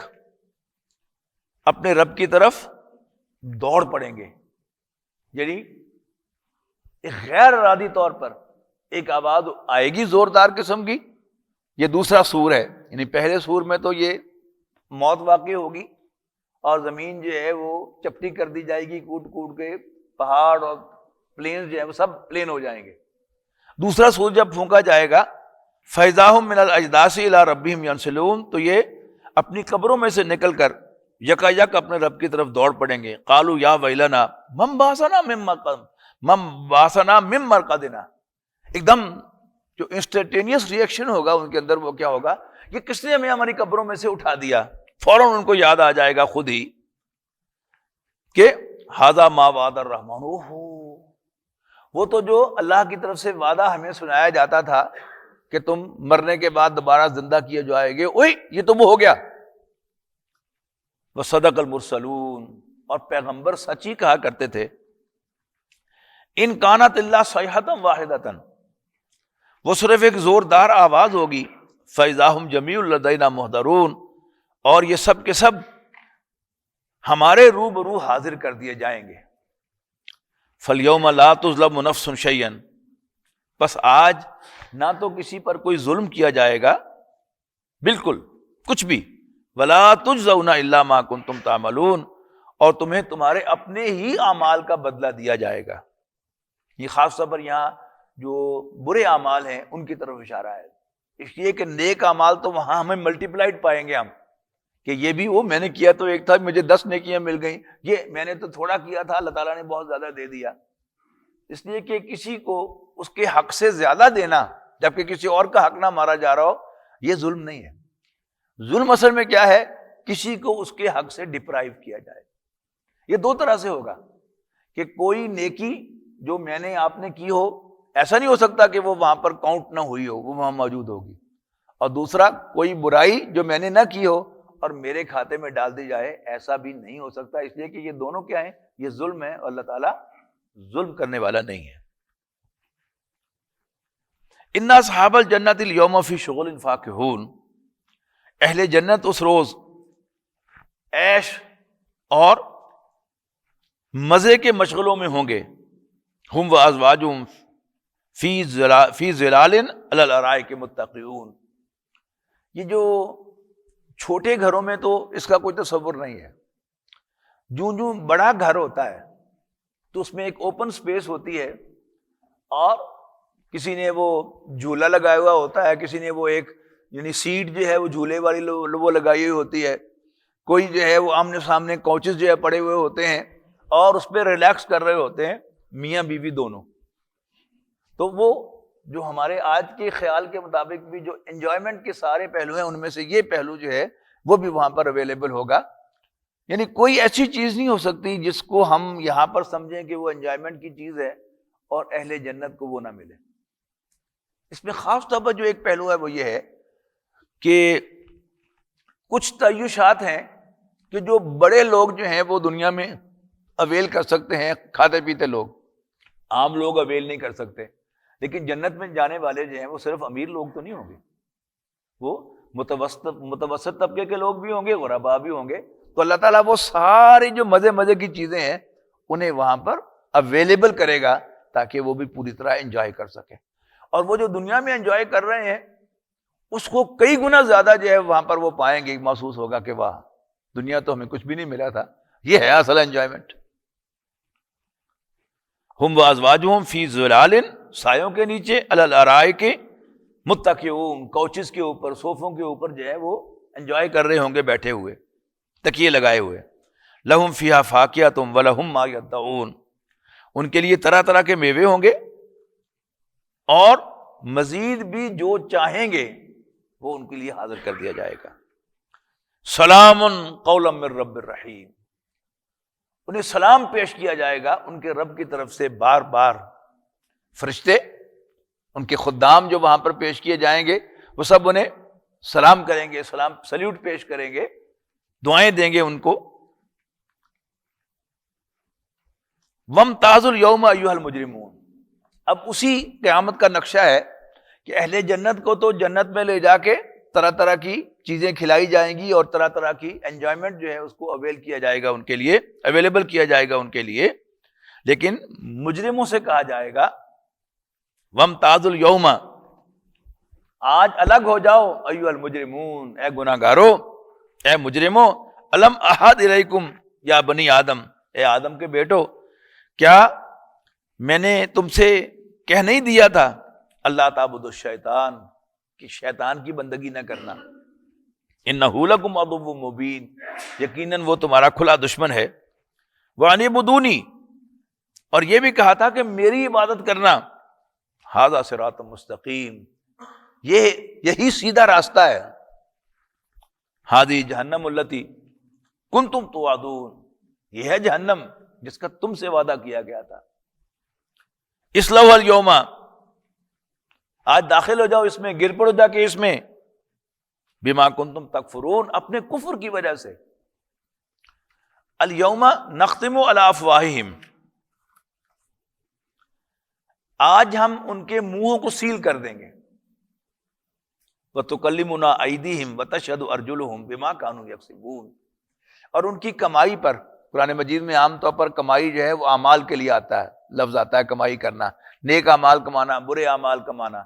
اپنے رب کی طرف دوڑ پڑیں گے، یعنی ایک غیر ارادی طور پر ایک آواز آئے گی زوردار قسم کی۔ یہ دوسرا سور ہے، یعنی پہلے سور میں تو یہ موت واقع ہوگی اور زمین جو ہے وہ چپٹی کر دی جائے گی، کوٹ کوٹ کے پہاڑ اور پلینز جو ہے وہ سب پلین ہو جائیں گے۔ دوسرا سور جب پھونکا جائے گا، فَإِذَا هُم مِّنَ الْأَجْدَاثِ إِلَىٰ رَبِّهِمْ يَنْسِلُونَ، تو یہ اپنی قبروں میں سے نکل کر یکا یک اپنے رب کی طرف دوڑ پڑیں گے۔ قالوا یا ویلنا من باسنا من مرقدنا، ایک دم جو انسٹنٹینیس ریئیکشن ہوگا ان کے اندر وہ کیا ہوگا، یہ کس نے ہمیں ہماری قبروں میں سے اٹھا دیا؟ فوراً ان کو یاد آ جائے گا خود ہی کہ ھذا ما وعد الرحمن، وہ تو جو اللہ کی طرف سے وعدہ ہمیں سنایا جاتا تھا کہ تم مرنے کے بعد دوبارہ زندہ کیے جائے گے، اوئی یہ تو وہ ہو گیا۔ وصدق المرسلون، اور پیغمبر سچ ہی کہا کرتے تھے۔ ان کانت الا صیحۃ واحدۃ، وہ صرف ایک زوردار آواز ہوگی، فاذا ہم جمیع لدینا محضرون، اور یہ سب کے سب ہمارے روبرو حاضر کر دیے جائیں گے۔ فالیوم لا تظلم نفس شیئا، بس آج نہ تو کسی پر کوئی ظلم کیا جائے گا، بالکل کچھ بھی، ولا تجزون الا ما کنتم تعملون، اور تمہیں تمہارے اپنے ہی اعمال کا بدلہ دیا جائے گا۔ یہ خاص طور پر یہاں جو برے اعمال ہیں ان کی طرف اشارہ ہے، اس لیے کہ نیک اعمال تو وہاں ہمیں ملٹیپلائڈ پائیں گے ہم، کہ یہ بھی وہ میں نے کیا تو ایک تھا، مجھے 10 نیکیاں مل گئیں، یہ میں نے تو تھوڑا کیا تھا اللہ تعالیٰ نے بہت زیادہ دے دیا۔ اس لیے کہ کسی کو اس کے حق سے زیادہ دینا جبکہ کسی اور کا حق نہ مارا جا رہا ہو، یہ ظلم نہیں ہے۔ ظلم اصل میں کیا ہے، کسی کو اس کے حق سے ڈپرائیو کیا جائے۔ یہ دو طرح سے ہوگا کہ کوئی نیکی جو میں نے آپ نے کی ہو، ایسا نہیں ہو سکتا کہ وہ وہاں پر کاؤنٹ نہ ہوئی ہو، وہ وہاں موجود ہوگی، اور دوسرا کوئی برائی جو میں نے نہ کی ہو اور میرے کھاتے میں ڈال دی جائے، ایسا بھی نہیں ہو سکتا، اس لیے کہ یہ دونوں کیا ہیں، یہ ظلم ہے، اور اللہ تعالیٰ ظلم کرنے والا نہیں ہے۔ ان اصحاب الجنۃ اليوم فی شغل فاکہون، اہل جنت اس روز عیش اور مزے کے مشغلوں میں ہوں گے، ہم وازواجہم فی ظلال علی الارائک متکئون۔ یہ جو چھوٹے گھروں میں تو اس کا کوئی تصور نہیں ہے، جو بڑا گھر ہوتا ہے تو اس میں ایک اوپن سپیس ہوتی ہے، اور کسی نے وہ جھولا لگایا ہوا ہوتا ہے، کسی نے وہ ایک یعنی سیٹ جو ہے وہ جھولے والی وہ لگائی ہوئی ہوتی ہے، کوئی جو ہے وہ آمنے سامنے کوچز جو ہے پڑے ہوئے ہوتے ہیں اور اس پہ ریلیکس کر رہے ہوتے ہیں میاں بیوی دونوں۔ تو وہ جو ہمارے آج کے خیال کے مطابق بھی جو انجوائمنٹ کے سارے پہلو ہیں، ان میں سے یہ پہلو جو ہے وہ بھی وہاں پر اویلیبل ہوگا۔ یعنی کوئی ایسی چیز نہیں ہو سکتی جس کو ہم یہاں پر سمجھیں کہ وہ انجوائمنٹ کی چیز ہے اور اہل جنت کو وہ نہ ملے۔ اس میں خاص طور پر جو ایک پہلو ہے وہ یہ ہے کہ کچھ تعیشات ہیں کہ جو بڑے لوگ جو ہیں وہ دنیا میں اویل کر سکتے ہیں، کھاتے پیتے لوگ، عام لوگ اویل نہیں کر سکتے. لیکن جنت میں جانے والے جو ہیں وہ صرف امیر لوگ تو نہیں ہوں گے، وہ متوسط طبقے کے لوگ بھی ہوں گے، غرباء بھی ہوں گے. تو اللہ تعالیٰ وہ ساری جو مزے کی چیزیں ہیں انہیں وہاں پر اویلیبل کرے گا تاکہ وہ بھی پوری طرح انجوائے کر سکیں. اور وہ جو دنیا میں انجوائے کر رہے ہیں اس کو کئی گنا زیادہ جو ہے وہاں پر وہ پائیں گے. محسوس ہوگا کہ واہ، دنیا تو ہمیں کچھ بھی نہیں ملا تھا، یہ ہے اصل انجوائمنٹ. ہم وازواجہم فی ظلال، سایوں کے نیچے، علی الارائک متکئون، کوچز کے اوپر، صوفوں کے اوپر جو ہے وہ انجوائے کر رہے ہوں گے بیٹھے ہوئے، تکیے لگائے ہوئے. لہم فیہا فاکہۃ ولہم ما یدعون، ان کے لیے طرح طرح کے میوے ہوں گے اور مزید بھی جو چاہیں گے وہ ان کے لیے حاضر کر دیا جائے گا. سلام قولا من رب الرحیم، انہیں سلام پیش کیا جائے گا ان کے رب کی طرف سے. بار بار فرشتے، ان کے خدام جو وہاں پر پیش کیے جائیں گے وہ سب انہیں سلام کریں گے، سلیوٹ پیش کریں گے، دعائیں دیں گے ان کو. وامتازوا اليوم ایھا المجرمون، اب اسی قیامت کا نقشہ ہے کہ اہل جنت کو تو جنت میں لے جا کے طرح طرح کی چیزیں کھلائی جائیں گی اور طرح طرح کی انجوائمنٹ جو ہے اس کو اویل کیا جائے گا، ان کے لیے اویلیبل کیا جائے گا ان کے لیے. لیکن مجرموں سے کہا جائے گا وامتازوا اليوم، آج الگ ہو جاؤ، ایھا المجرمون، اے گناہگارو، اے مجرمو، الم احد الیکم یا بنی آدم، اے آدم کے بیٹو، کیا میں نے تم سے کہہ نہیں دیا تھا اللہ تعبدوا الشیطان، کہ شیطان کی بندگی نہ کرنا. انہ لکم عدو مبین، یقیناً وہ تمہارا کھلا دشمن ہے. وان اعبدونی، اور یہ بھی کہا تھا کہ میری عبادت کرنا. ھذا صراط مستقیم، یہی سیدھا راستہ ہے. ھذہ جہنم التی کنتم توعدون، یہ ہے جہنم جس کا تم سے وعدہ کیا گیا تھا. اصلوھا اليوم، آج داخل ہو جاؤ اس میں، گر پڑو جا کے اس میں. بما کنتم تکفرون، اپنے کفر کی وجہ سے. الیوم نختم علی افواہہم، آج ہم ان کے منہوں کو سیل کر دیں گے. وتکلمنا ایدیہم وتشہد ارجلہم بما کانوا یکسبون، اور ان کی کمائی پر، قرآن مجید میں عام طور پر کمائی جو ہے وہ اعمال کے لیے آتا ہے، لفظ آتا ہے کمائی کرنا، نیک اعمال کمانا، برے اعمال کمانا.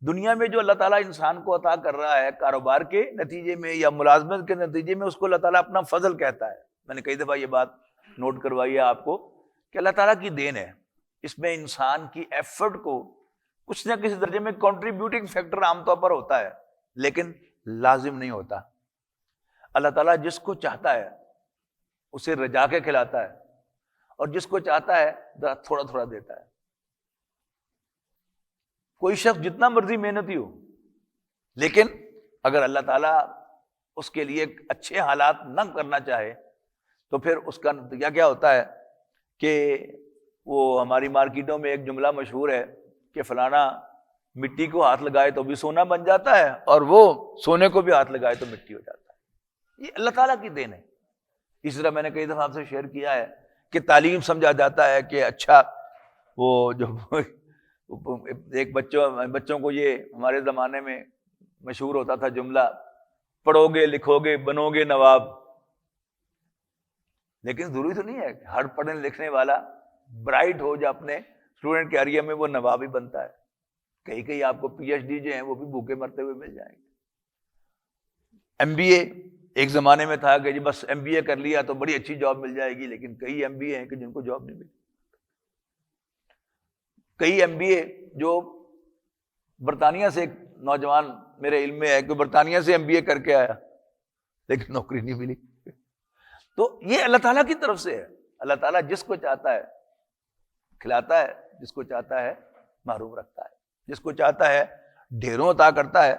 دنیا میں جو اللہ تعالیٰ انسان کو عطا کر رہا ہے کاروبار کے نتیجے میں یا ملازمت کے نتیجے میں، اس کو اللہ تعالیٰ اپنا فضل کہتا ہے. میں نے کئی دفعہ یہ بات نوٹ کروائی ہے آپ کو کہ اللہ تعالیٰ کی دین ہے. اس میں انسان کی ایفرٹ کو کچھ نہ کسی درجے میں کنٹریبیوٹنگ فیکٹر عام طور پر ہوتا ہے، لیکن لازم نہیں ہوتا. اللہ تعالیٰ جس کو چاہتا ہے اسے رجا کے کھلاتا ہے، اور جس کو چاہتا ہے تھوڑا تھوڑا دیتا ہے. کوئی شخص جتنا مرضی محنتی ہو، لیکن اگر اللہ تعالیٰ اس کے لیے اچھے حالات نہ کرنا چاہے تو پھر اس کا نتیجہ کیا ہوتا ہے کہ وہ ہماری مارکیٹوں میں ایک جملہ مشہور ہے کہ فلانا مٹی کو ہاتھ لگائے تو بھی سونا بن جاتا ہے، اور وہ سونے کو بھی ہاتھ لگائے تو مٹی ہو جاتا ہے. یہ اللہ تعالیٰ کی دین ہے. اسی طرح میں نے کئی دفعہ آپ سے شیئر کیا ہے کہ تعلیم سمجھا جاتا ہے کہ اچھا وہ جو ایک بچوں کو، یہ ہمارے زمانے میں مشہور ہوتا تھا جملہ، پڑھو گے لکھو گے بنو گے نواب. لیکن ضروری تو نہیں ہے کہ ہر پڑھنے لکھنے والا برائٹ ہو جو اپنے اسٹوڈنٹ کے ایریا میں وہ نواب ہی بنتا ہے. کہیں آپ کو پی ایچ ڈی جو ہیں وہ بھی بھوکے مرتے ہوئے مل جائیں گے. ایم بی اے ایک زمانے میں تھا کہ جی بس ایم بی اے کر لیا تو بڑی اچھی جاب مل جائے گی، لیکن کئی ایم بی اے ہیں کہ جن کو جاب نہیں ملی. کئی ایم بی اے جو برطانیہ سے، ایک نوجوان میرے علم میں ہے کہ برطانیہ سے ایم بی اے کر کے آیا لیکن نوکری نہیں ملی. تو یہ اللہ تعالیٰ کی طرف سے ہے. اللہ تعالیٰ جس کو چاہتا ہے کھلاتا ہے، جس کو چاہتا ہے محروم رکھتا ہے، جس کو چاہتا ہے ڈھیروں عطا کرتا ہے،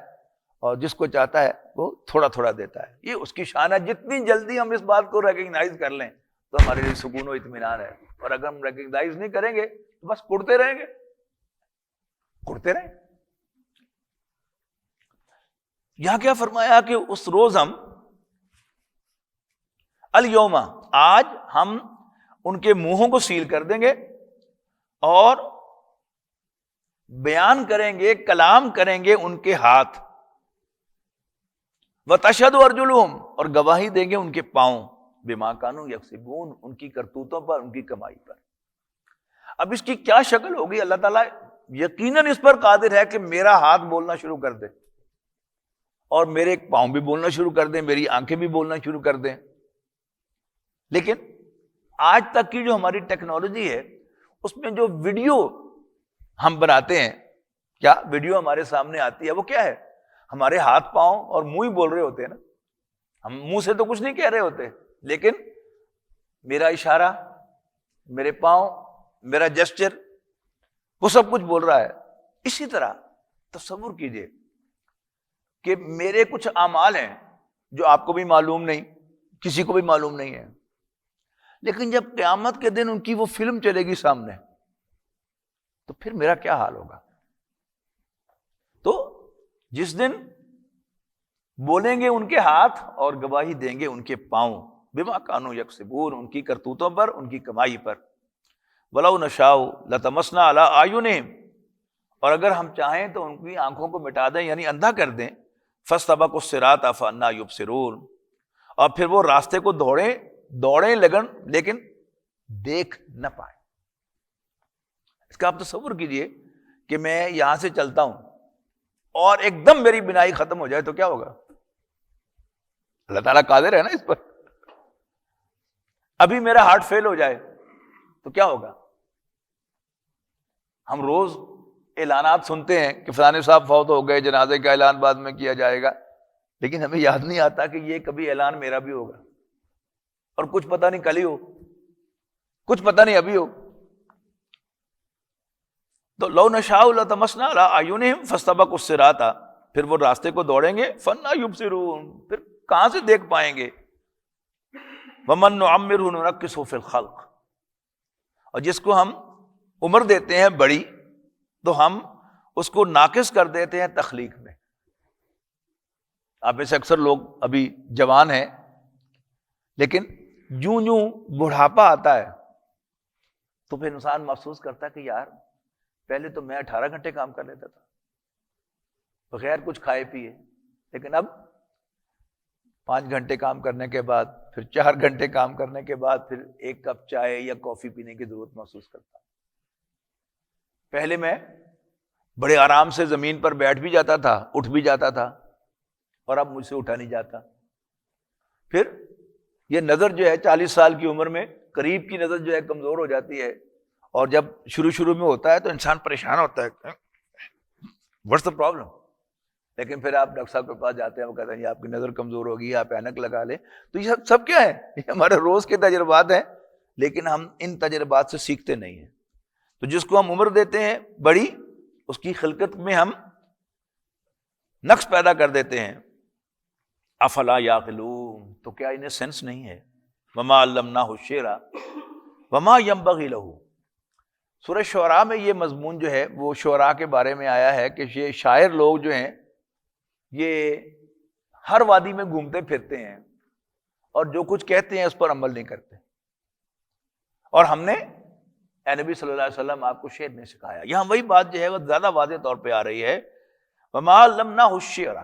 اور جس کو چاہتا ہے وہ تھوڑا تھوڑا دیتا ہے. یہ اس کی شان ہے. جتنی جلدی ہم اس بات کو ریکگنائز کر لیں تو ہمارے لیے سکون و اطمینان ہے. اور اگر ہم ریکگنائز نہیں کریں گے تو بس کڑتے رہیں گے، کڑتے رہیں. یہاں کیا فرمایا کہ اس روز ہم الیوم، آج ہم ان کے منہوں کو سیل کر دیں گے، اور بیان کریں گے، کلام کریں گے ان کے ہاتھ، وَتَشْهَدُ أَرْجُلُهُمْ، اور گواہی دیں گے ان کے پاؤں، بِمَا كَانُوا يَكْسِبُونَ، ان کی کرتوتوں پر، ان کی کمائی پر۔ اب اس کی کیا شکل ہوگی؟ اللہ تعالیٰ یقیناً اس پر قادر ہے کہ میرا ہاتھ بولنا شروع کر دے، اور میرے پاؤں بھی بولنا شروع کر دیں، میری آنکھیں بھی بولنا شروع کر دیں۔ لیکن آج تک کی جو ہماری ٹیکنالوجی ہے، اس میں جو ویڈیو ہم بناتے ہیں، کیا ویڈیو ہمارے سامنے آتی ہے، وہ کیا ہے؟ ہمارے ہاتھ پاؤں اور منہ ہی بول رہے ہوتے ہیں نا، ہم منہ سے تو کچھ نہیں کہہ رہے ہوتے، لیکن میرا اشارہ، میرے پاؤں، میرا جسچر، وہ سب کچھ بول رہا ہے۔ اسی طرح تصور کیجئے کہ میرے کچھ اعمال ہیں جو آپ کو بھی معلوم نہیں، کسی کو بھی معلوم نہیں ہے، لیکن جب قیامت کے دن ان کی وہ فلم چلے گی سامنے، تو پھر میرا کیا حال ہوگا؟ تو جس دن بولیں گے ان کے ہاتھ اور گواہی دیں گے ان کے پاؤں، بما کانوا یکسبون، ان کی کرتوتوں پر، ان کی کمائی پر۔ وَلَوْ نَشَاءُ لَطَمَسْنَا عَلَىٰ أَعْيُنِهِمْ، اور اگر ہم چاہیں تو ان کی آنکھوں کو مٹا دیں، یعنی اندھا کر دیں، فَاسْتَبَقُوا الصِّرَاطَ فَأَنَّىٰ يُبْصِرُونَ، اور پھر وہ راستے کو دوڑیں لیکن دیکھ نہ پائیں۔ اس کا آپ تصور کیجئے کہ میں یہاں سے چلتا ہوں اور ایک دم میری بینائی ختم ہو جائے تو کیا ہوگا؟ اللہ تعالیٰ قادر ہے نا اس پر۔ ابھی میرا ہارٹ فیل ہو جائے تو کیا ہوگا؟ ہم روز اعلانات سنتے ہیں کہ فلانے صاحب فوت ہو گئے، جنازے کا اعلان بعد میں کیا جائے گا، لیکن ہمیں یاد نہیں آتا کہ یہ کبھی اعلان میرا بھی ہوگا، اور کچھ پتہ نہیں کل ہی ہو، کچھ پتہ نہیں ابھی ہو۔ تو لو نشاء لطمسنا علی اعینہم فاستبقوا الصراط، پھر وہ راستے کو دوڑیں گے، فانا یبصرون، پھر کہاں سے دیکھ پائیں گے؟ ومن نعمرہ ننکسہ فی الخلق، اور جس کو ہم عمر دیتے ہیں بڑی تو ہم اس کو ناقص کر دیتے ہیں تخلیق میں۔ آپ میں سے اکثر لوگ ابھی جوان ہیں، لیکن جوں جوں بڑھاپا آتا ہے تو پھر انسان محسوس کرتا ہے کہ یار پہلے تو میں 18 گھنٹے کام کر لیتا تھا بغیر کچھ کھائے پیے، لیکن اب 5 گھنٹے کام کرنے کے بعد، پھر 4 گھنٹے کام کرنے کے بعد، پھر ایک کپ چائے یا کافی پینے کی ضرورت محسوس کرتا ہوں۔ پہلے میں بڑے آرام سے زمین پر بیٹھ بھی جاتا تھا، اٹھ بھی جاتا تھا، اور اب مجھ سے اٹھا نہیں جاتا۔ پھر یہ نظر جو ہے 40 سال کی عمر میں قریب کی نظر جو ہے کمزور ہو جاتی ہے، اور جب شروع میں ہوتا ہے تو انسان پریشان ہوتا ہے، واٹس دا پرابلم؟ لیکن پھر آپ ڈاکٹر صاحب کے پاس جاتے ہیں، وہ کہتے ہیں یہ آپ کی نظر کمزور ہوگی، آپ اینک لگا لیں۔ تو یہ سب کیا ہے؟ یہ ہمارے روز کے تجربات ہیں، لیکن ہم ان تجربات سے سیکھتے نہیں ہیں۔ تو جس کو ہم عمر دیتے ہیں بڑی، اس کی خلقت میں ہم نقص پیدا کر دیتے ہیں۔ افلا یعقلون، تو کیا انہیں سینس نہیں ہے؟ وما علمناہ الشعر وما ينبغی لہ۔ سورہ شعراء میں یہ مضمون جو ہے وہ شعراء کے بارے میں آیا ہے کہ یہ شاعر لوگ جو ہیں یہ ہر وادی میں گھومتے پھرتے ہیں اور جو کچھ کہتے ہیں اس پر عمل نہیں کرتے، اور ہم نے اے نبی صلی اللہ علیہ وسلم آپ کو شعر نے سکھایا۔ یہاں وہی بات جو ہے وہ زیادہ واضح طور پہ آ رہی ہے، وما علمناہ الشعر۔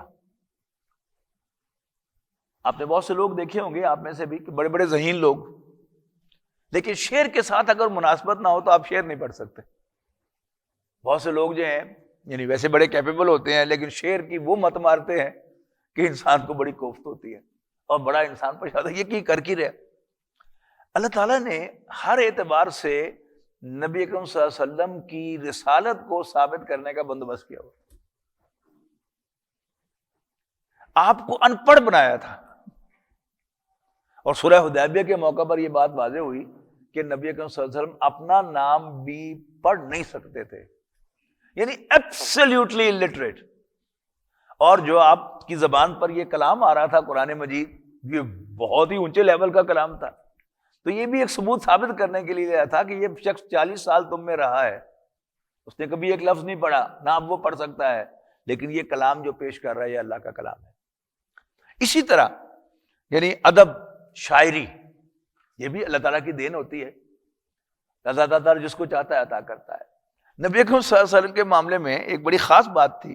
آپ نے بہت سے لوگ دیکھے ہوں گے، آپ میں سے بھی، کہ بڑے بڑے ذہین لوگ، لیکن شعر کے ساتھ اگر مناسبت نہ ہو تو آپ شعر نہیں پڑھ سکتے۔ بہت سے لوگ جو ہیں یعنی ویسے بڑے کیپیبل ہوتے ہیں، لیکن شعر کی وہ مت مارتے ہیں کہ انسان کو بڑی کوفت ہوتی ہے، اور بڑا انسان پریشان ہوتا ہے یہ کی کر کی رہے۔ اللہ تعالیٰ نے ہر اعتبار سے نبی اکرم صلی اللہ علیہ وسلم کی رسالت کو ثابت کرنے کا بندوبست کیا ہوا، آپ کو ان پڑھ بنایا تھا۔ اور سورہ حدیبیہ کے موقع پر یہ بات واضح ہوئی کہ نبی اکرم صلی اللہ علیہ وسلم اپنا نام بھی پڑھ نہیں سکتے تھے، یعنی ایبسلیوٹلی illiterate، اور جو آپ کی زبان پر یہ کلام آ رہا تھا قرآن مجید، یہ بہت ہی اونچے لیول کا کلام تھا۔ تو یہ بھی ایک ثبوت ثابت کرنے کے لیے تھا کہ یہ شخص 40 سال تم میں رہا ہے، اس نے کبھی ایک لفظ نہیں پڑھا، نہ اب وہ پڑھ سکتا ہے، لیکن یہ کلام جو پیش کر رہا ہے یہ اللہ کا کلام ہے۔ اسی طرح یعنی ادب، شاعری، یہ بھی اللہ تعالیٰ کی دین ہوتی ہے۔ اللہ تعالیٰ جس کو چاہتا ہے عطا کرتا ہے۔ نبی اکرم صلی اللہ علیہ وسلم کے معاملے میں ایک بڑی خاص بات تھی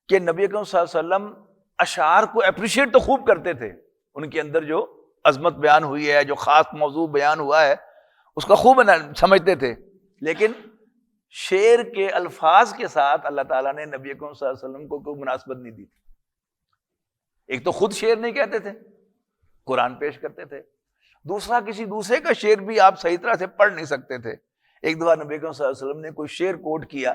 کہ نبی اکرم صلی اللہ علیہ وسلم اشعار کو اپریشیٹ تو خوب کرتے تھے، ان کے اندر جو عظمت بیان ہوئی ہے، جو خاص موضوع بیان ہوا ہے، اس کا خوب سمجھتے تھے، لیکن شعر کے الفاظ کے ساتھ اللہ تعالیٰ نے نبی اکرم صلی اللہ علیہ وسلم کو کوئی مناسبت نہیں دی۔ ایک تو خود شعر نہیں کہتے تھے، قرآن پیش کرتے تھے، دوسرا کسی دوسرے کا شعر بھی آپ صحیح طرح سے پڑھ نہیں سکتے تھے۔ ایک دفعہ نبی اکرم صلی اللہ علیہ وسلم نے کوئی شعر کوٹ کیا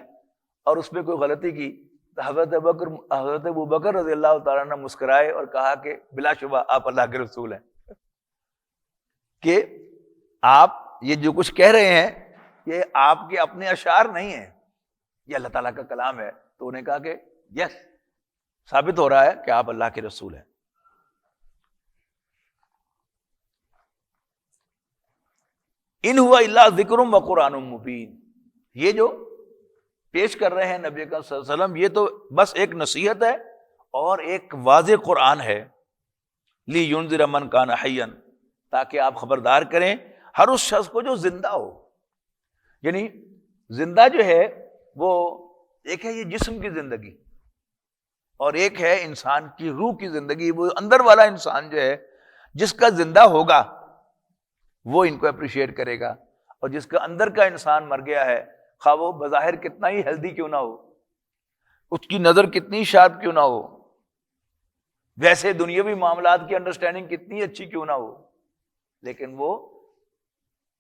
اور اس پہ کوئی غلطی کی تو حضرت ابوبکر رضی اللہ تعالیٰ نے مسکرائے اور کہا کہ بلا شبہ آپ اللہ کے رسول ہیں، کہ آپ یہ جو کچھ کہہ رہے ہیں یہ آپ کے اپنے اشعار نہیں ہیں، یہ اللہ تعالیٰ کا کلام ہے۔ تو انہوں نے کہا کہ یس، ثابت ہو رہا ہے کہ آپ اللہ کے رسول ہیں۔ ان ہوا الا ذکر و قرآن مبین، یہ جو پیش کر رہے ہیں نبی اکرم صلی اللہ علیہ وسلم، یہ تو بس ایک نصیحت ہے اور ایک واضح قرآن ہے، لِيُنذِرَ مَن كَانَ حَيًّا، تاکہ آپ خبردار کریں ہر اس شخص کو جو زندہ ہو۔ یعنی زندہ جو ہے وہ ایک ہے یہ جسم کی زندگی، اور ایک ہے انسان کی روح کی زندگی۔ وہ اندر والا انسان جو ہے جس کا زندہ ہوگا وہ ان کو اپریشیٹ کرے گا، اور جس کا اندر کا انسان مر گیا ہے، خواہ وہ بظاہر کتنا ہی ہیلدی کیوں نہ ہو، اس کی نظر کتنی شارپ کیوں نہ ہو، ویسے دنیاوی معاملات کی انڈرسٹینڈنگ کتنی اچھی کیوں نہ ہو، لیکن وہ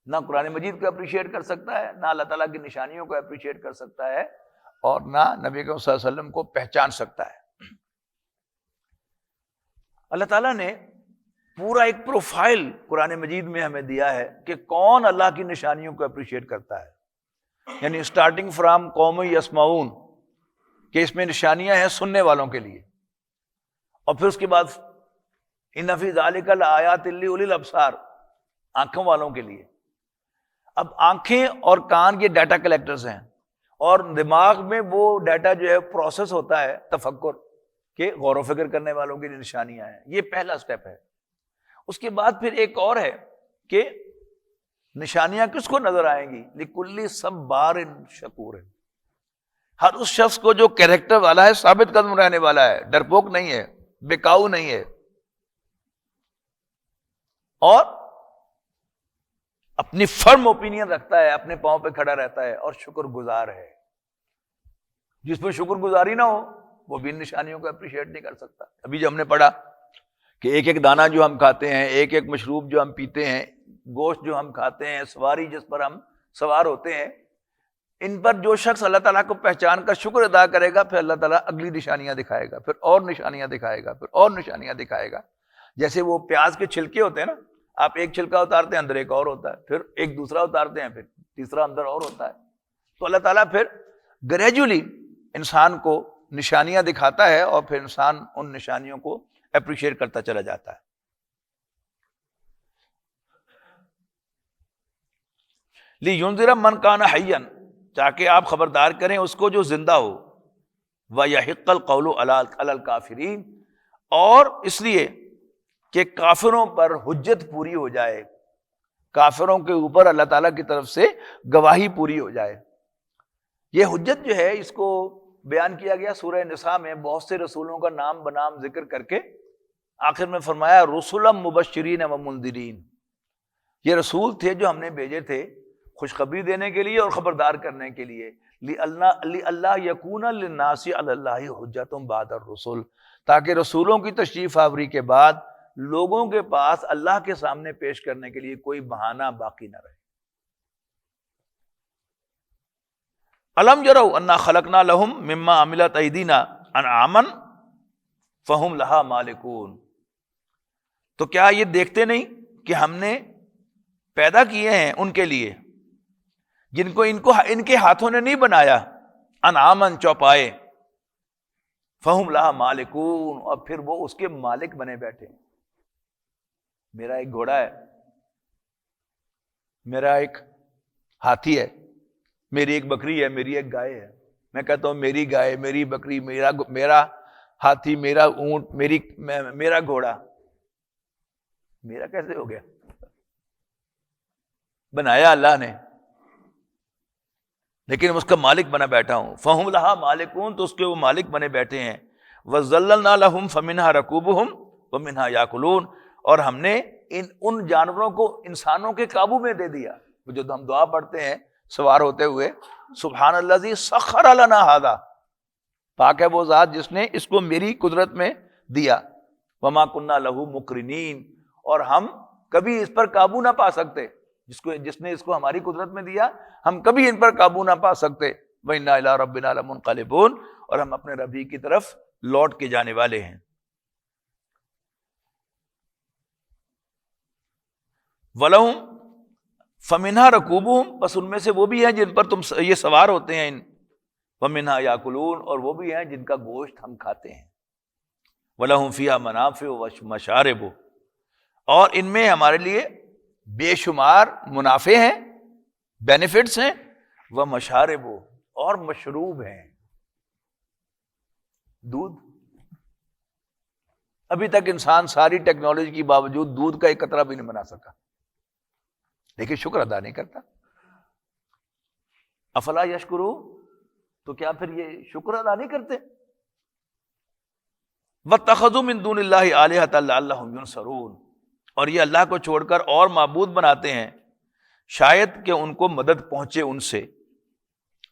نہ قرآن مجید کو اپریشیٹ کر سکتا ہے، نہ اللہ تعالیٰ کی نشانیوں کو اپریشیٹ کر سکتا ہے، اور نہ نبی صلی اللہ علیہ وسلم کو پہچان سکتا ہے۔ اللہ تعالیٰ نے پورا ایک پروفائل قرآن مجید میں ہمیں دیا ہے کہ کون اللہ کی نشانیوں کو اپریشیٹ کرتا ہے، یعنی اسٹارٹنگ فرام قوم یسمعون، کہ اس میں نشانیاں ہیں سننے والوں کے لیے، اور پھر اس کے بعد ان فی ذلک لآیات لأولی الابصار، آنکھوں والوں کے لیے۔ اب آنکھیں اور کان یہ ڈیٹا کلیکٹرز ہیں، اور دماغ میں وہ ڈیٹا جو ہے پروسیس ہوتا ہے تفکر کہ غور و فکر کرنے والوں کی نشانیاں ہیں۔ یہ پہلا سٹیپ ہے۔ اس کے بعد پھر ایک اور ہے کہ نشانیاں کس کو نظر آئیں گی؟ لِكُلِّ صَبَّارٍ شَكُورٍ، ہر اس شخص کو جو کیریکٹر والا ہے، ثابت قدم رہنے والا ہے، ڈرپوک نہیں ہے، بکاؤ نہیں ہے، اور اپنی فرم اوپینین رکھتا ہے، اپنے پاؤں پہ کھڑا رہتا ہے، اور شکر گزار ہے۔ جس میں شکر گزاری نہ ہو وہ بھی ان نشانیوں کو اپریشیٹ نہیں کر سکتا۔ ابھی جو ہم نے پڑھا کہ ایک ایک دانہ جو ہم کھاتے ہیں، ایک ایک مشروب جو ہم پیتے ہیں، گوشت جو ہم کھاتے ہیں، سواری جس پر ہم سوار ہوتے ہیں، ان پر جو شخص اللہ تعالیٰ کو پہچان کا شکر ادا کرے گا، پھر اللہ تعالیٰ اگلی نشانیاں دکھائے گا، پھر اور نشانیاں دکھائے گا، پھر اور نشانیاں دکھائے گا۔ جیسے وہ پیاز کے چھلکے ہوتے ہیں نا، آپ ایک چھلکا اتارتے ہیں اندر ایک اور ہوتا ہے، پھر ایک دوسرا اتارتے ہیں پھر تیسرا اندر اور ہوتا ہے۔ تو اللہ تعالیٰ پھر گریجولی انسان کو نشانیاں دکھاتا ہے، اور پھر انسان ان نشانیوں کو اپریشیٹ کرتا چلا جاتا ہے۔ لِيُنذِرَ مَن كَانَ حَيًّا، تاکہ آپ خبردار کریں اس کو جو زندہ ہو، وَيَحِقَّ الْقَوْلُ عَلَى الْكَافِرِينَ، اور اس لیے کہ کافروں پر حجت پوری ہو جائے، کافروں کے اوپر اللہ تعالیٰ کی طرف سے گواہی پوری ہو جائے۔ یہ حجت جو ہے اس کو بیان کیا گیا سورہ نساء میں، بہت سے رسولوں کا نام بنام ذکر کر کے آخر میں فرمایا رسلا مبشرین و منذرین، یہ رسول تھے جو ہم نے بھیجے تھے خوشخبری دینے کے لیے اور خبردار کرنے کے لیے، لِأَلَّا يَكُونَ لِلنَّاسِ عَلَى اللَّهِ حُجَّةٌ بَعْدَ الرُّسُلِ، تاکہ رسولوں کی تشریف آوری کے بعد لوگوں کے پاس اللہ کے سامنے پیش کرنے کے لیے کوئی بہانہ باقی نہ رہے۔ أَلَمْ يَرَوْا أَنَّا خَلَقْنَا لَهُم مِّمَّا عَمِلَتْ أَيْدِينَا أَنْعَامًا فَهُمْ لَهَا مَالِكُونَ، تو کیا یہ دیکھتے نہیں کہ ہم نے پیدا کیے ہیں ان کے لیے جن کو ان کے ہاتھوں نے نہیں بنایا، انعامن چوپائے، فہم لہا مالکون، اور پھر وہ اس کے مالک بنے بیٹھے۔ میرا ایک گھوڑا ہے، میرا ایک ہاتھی ہے، میری ایک بکری ہے، میری ایک گائے ہے۔ میں کہتا ہوں میری گائے، میری بکری، میرا ہاتھی، میرا اونٹ، میرا گھوڑا، میرا کیسے ہو گیا؟ بنایا اللہ نے، لیکن اس کا مالک بنا بیٹھا ہوں. فہم لہا مالکون، تو اس کے وہ مالک بنے بیٹھے ہیں. وَذَلَّلْنَا لَهُمْ فَمِنْهَا رَكُوبُهُمْ وَمِنْهَا يَأْكُلُونَ، اور ہم نے ان جانوروں کو انسانوں کے قابو میں دے دیا. جو ہم دعا پڑھتے ہیں سوار ہوتے ہوئے، سبحان الذی سخر لنا ھذا، پاک ہے وہ ذات جس نے اس کو میری قدرت میں دیا. وما کننا لہ مقرنین، اور ہم کبھی اس پر قابو نہ پا سکتے. جس نے اس کو ہماری قدرت میں دیا، ہم کبھی ان پر قابو نہ پا سکتے. وَإِنَّا إِلَىٰ رَبِّنَا لَمُنقَلِبُونَ، اور ہم اپنے رب ہی کی طرف لوٹ کے جانے والے ہیں. وَلَهُمْ فَمِنْهَا رَكُوبُهُمْ، بس ان میں سے وہ بھی ہیں جن پر تم یہ سوار ہوتے ہیں. وَمِنْهَا يَأْكُلُونَ، اور وہ بھی ہیں جن کا گوشت ہم کھاتے ہیں. وَلَهُمْ فِيهَا مَنَافِعُ وَمَشَارِبُ، اور ان میں ہمارے لیے بے شمار منافع ہیں، بینیفٹس ہیں. وَمَشَارِبُ، اور مشروب ہیں. دودھ، ابھی تک انسان ساری ٹیکنالوجی کے باوجود دودھ کا ایک قطرہ بھی نہیں بنا سکا، لیکن شکر ادا نہیں کرتا. افلا یشکرو، تو کیا پھر یہ شکر ادا نہیں کرتے؟ واتخذوا من دون اللہ آلہۃ لعلہم ینصرون، اور یہ اللہ کو چھوڑ کر اور معبود بناتے ہیں شاید کہ ان کو مدد پہنچے ان سے.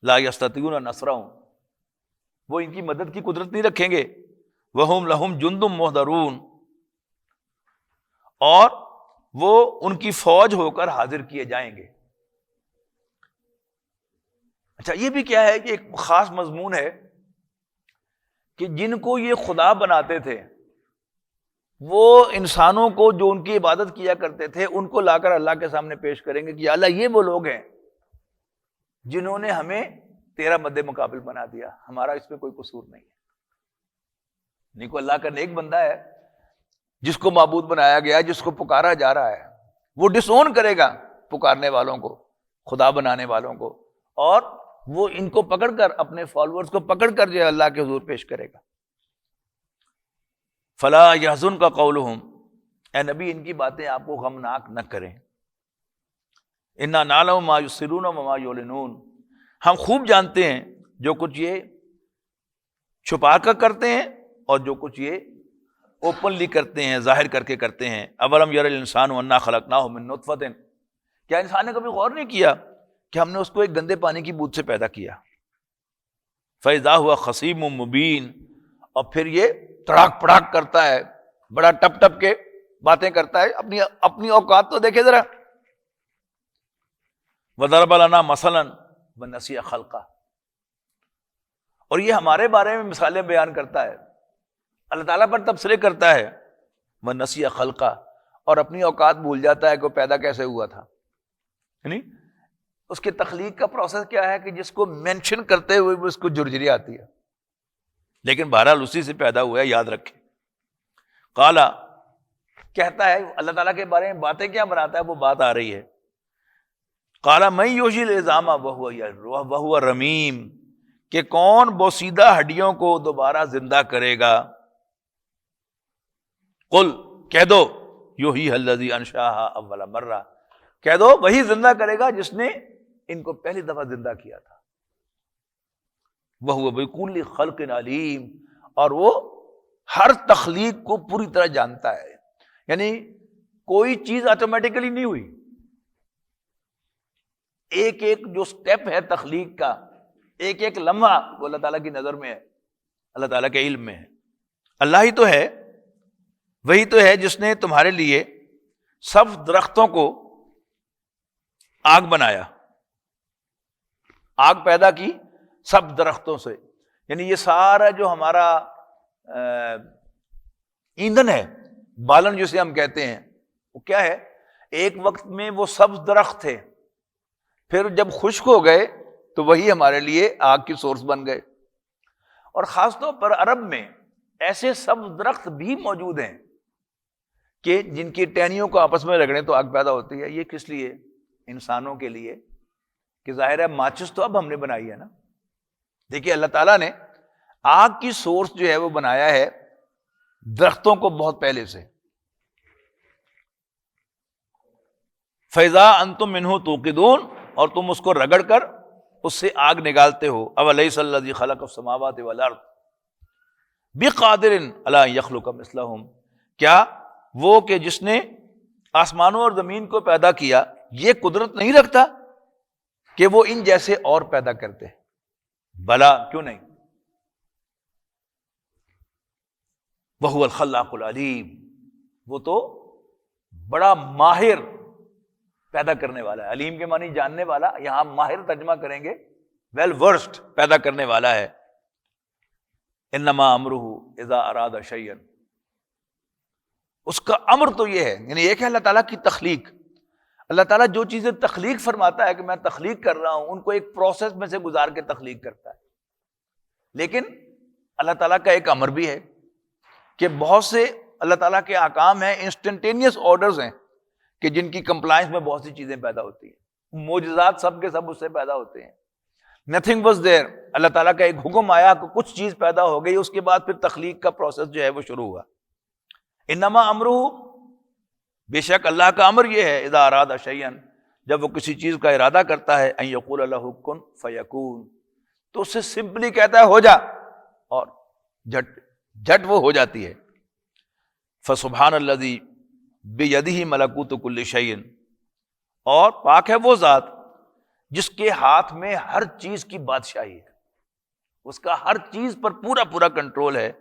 لا یستطیعون نصرہم، وہ ان کی مدد کی قدرت نہیں رکھیں گے. وہم لہم جند محضرون، اور وہ ان کی فوج ہو کر حاضر کیے جائیں گے. اچھا، یہ بھی کیا ہے کہ ایک خاص مضمون ہے کہ جن کو یہ خدا بناتے تھے، وہ انسانوں کو جو ان کی عبادت کیا کرتے تھے ان کو لا کر اللہ کے سامنے پیش کریں گے کہ اللہ یہ وہ لوگ ہیں جنہوں نے ہمیں تیرا مد مقابل بنا دیا، ہمارا اس میں کوئی قصور نہیں ہے. نہیں، کو اللہ کا نیک بندہ ہے جس کو معبود بنایا گیا، جس کو پکارا جا رہا ہے، وہ ڈس اون کرے گا پکارنے والوں کو، خدا بنانے والوں کو، اور وہ ان کو پکڑ کر، اپنے فالوورز کو پکڑ کر جو ہے اللہ کے حضور پیش کرے گا. فلا یحزنک قولہم، اے نبی ان کی باتیں آپ کو غمناک نہ کریں. انا نعلم ما یسرون وما یعلنون، ہم خوب جانتے ہیں جو کچھ یہ چھپا کر کرتے ہیں اور جو کچھ یہ اوپنلی کرتے ہیں، ظاہر کر کے کرتے ہیں. اولم یر الانسان انا خلقناہ من نطفۃ، کیا انسان نے کبھی غور نہیں کیا کہ ہم نے اس کو ایک گندے پانی کی بوند سے پیدا کیا. فاذا ہوا خصیم مبین، اور پھر یہ تڑاک پڑاک کرتا ہے، بڑا ٹپ ٹپ کے باتیں کرتا ہے. اپنی اوقات تو دیکھے ذرا. وضرب لنا مثلا ونسی خلقہ، اور یہ ہمارے بارے میں مثالیں بیان کرتا ہے، اللہ تعالیٰ پر تبصرے کرتا ہے. ونسی خلقہ، اور اپنی اوقات بھول جاتا ہے کہ وہ پیدا کیسے ہوا تھا. یعنی اس کی تخلیق کا پروسیس کیا ہے کہ جس کو مینشن کرتے ہوئے بھی اس کو جرجری آتی ہے، لیکن بہرحال اسی سے پیدا ہوا ہے، یاد رکھیں. قالا، کہتا ہے اللہ تعالیٰ کے بارے میں باتیں کیا بناتا ہے، وہ بات آ رہی ہے. قالا من یحیی العظام وہو رمیم، کہ کون بوسیدہ ہڈیوں کو دوبارہ زندہ کرے گا. قل، کہہ دو، یحییھا الذی انشأھا اول مرہ، کہہ دو وہی زندہ کرے گا جس نے ان کو پہلی دفعہ زندہ کیا تھا. وہو بکل خلق علیم، اور وہ ہر تخلیق کو پوری طرح جانتا ہے. یعنی کوئی چیز آٹومیٹیکلی نہیں ہوئی، ایک ایک جو سٹیپ ہے تخلیق کا، ایک ایک لمحہ وہ اللہ تعالیٰ کی نظر میں ہے، اللہ تعالیٰ کے علم میں ہے. اللہ ہی تو ہے، وہی تو ہے جس نے تمہارے لیے سب درختوں کو آگ بنایا، آگ پیدا کی سب درختوں سے. یعنی یہ سارا جو ہمارا ایندھن ہے، بالن جسے ہم کہتے ہیں، وہ کیا ہے؟ ایک وقت میں وہ سبز درخت تھے، پھر جب خشک ہو گئے تو وہی ہمارے لیے آگ کی سورس بن گئے. اور خاص طور پر عرب میں ایسے سبز درخت بھی موجود ہیں کہ جن کی ٹہنیوں کو آپس میں رگڑیں تو آگ پیدا ہوتی ہے. یہ کس لیے؟ انسانوں کے لیے، کہ ظاہر ہے ماچس تو اب ہم نے بنائی ہے نا. دیکھیے اللہ تعالیٰ نے آگ کی سورس جو ہے وہ بنایا ہے درختوں کو بہت پہلے سے. فَإِذَا أَنْتُم مِّنْهُ تُوقِدُونَ، اور تم اس کو رگڑ کر اس سے آگ نکالتے ہو. اولیس الذی خلق السماوات والارض بقادر علی ان یخلق مثلہم، کیا وہ کہ جس نے آسمانوں اور زمین کو پیدا کیا یہ قدرت نہیں رکھتا کہ وہ ان جیسے اور پیدا کرتے؟ بلا، کیوں نہیں. وہو الخلاق العلیم، وہ تو بڑا ماہر پیدا کرنے والا ہے. علیم کے معنی جاننے والا، یہاں ماہر ترجمہ کریں گے ویل ورسڈ، پیدا کرنے والا ہے. انما امرہ اذا اراد شیئا، اس کا امر تو یہ ہے، یعنی ایک ہے اللہ تعالیٰ کی تخلیق. اللہ تعالیٰ جو چیزیں تخلیق فرماتا ہے کہ میں تخلیق کر رہا ہوں، ان کو ایک پروسیس میں سے گزار کے تخلیق کرتا ہے. لیکن اللہ تعالیٰ کا ایک امر بھی ہے کہ بہت سے اللہ تعالیٰ کے احکام ہیں، انسٹنٹینیس آرڈرز ہیں کہ جن کی کمپلائنس میں بہت سی چیزیں پیدا ہوتی ہیں. معجزات سب کے سب اس سے پیدا ہوتے ہیں. نتھنگ واز دیئر، اللہ تعالیٰ کا ایک حکم آیا کہ کچھ چیز پیدا ہو گئی، اس کے بعد پھر تخلیق کا پروسیس جو ہے وہ شروع ہوا. انما امرہ، بے شک اللہ کا امر یہ ہے، اذا اراد شیئا، جب وہ کسی چیز کا ارادہ کرتا ہے، ان یقول لہ کن فیکون، تو اس سے سمپلی کہتا ہے ہو جا، اور جھٹ وہ ہو جاتی ہے. فسبحان الذی بیدہ ملکوت کل شیء، اور پاک ہے وہ ذات جس کے ہاتھ میں ہر چیز کی بادشاہی ہے، اس کا ہر چیز پر پورا پورا کنٹرول ہے.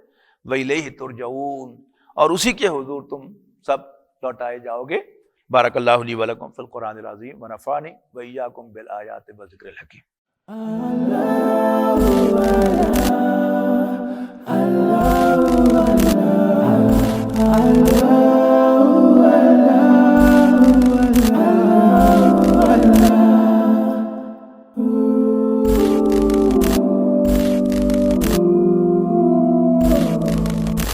وَإِلَيْهِ تُرْجَعُونَ، اور اسی کے حضور تم سب لوٹائے جاؤ گے. بارک اللہ لی ولکم فی القرآن العظیم ونفعنی وإیاکم بالآیات والذکر الحکیم.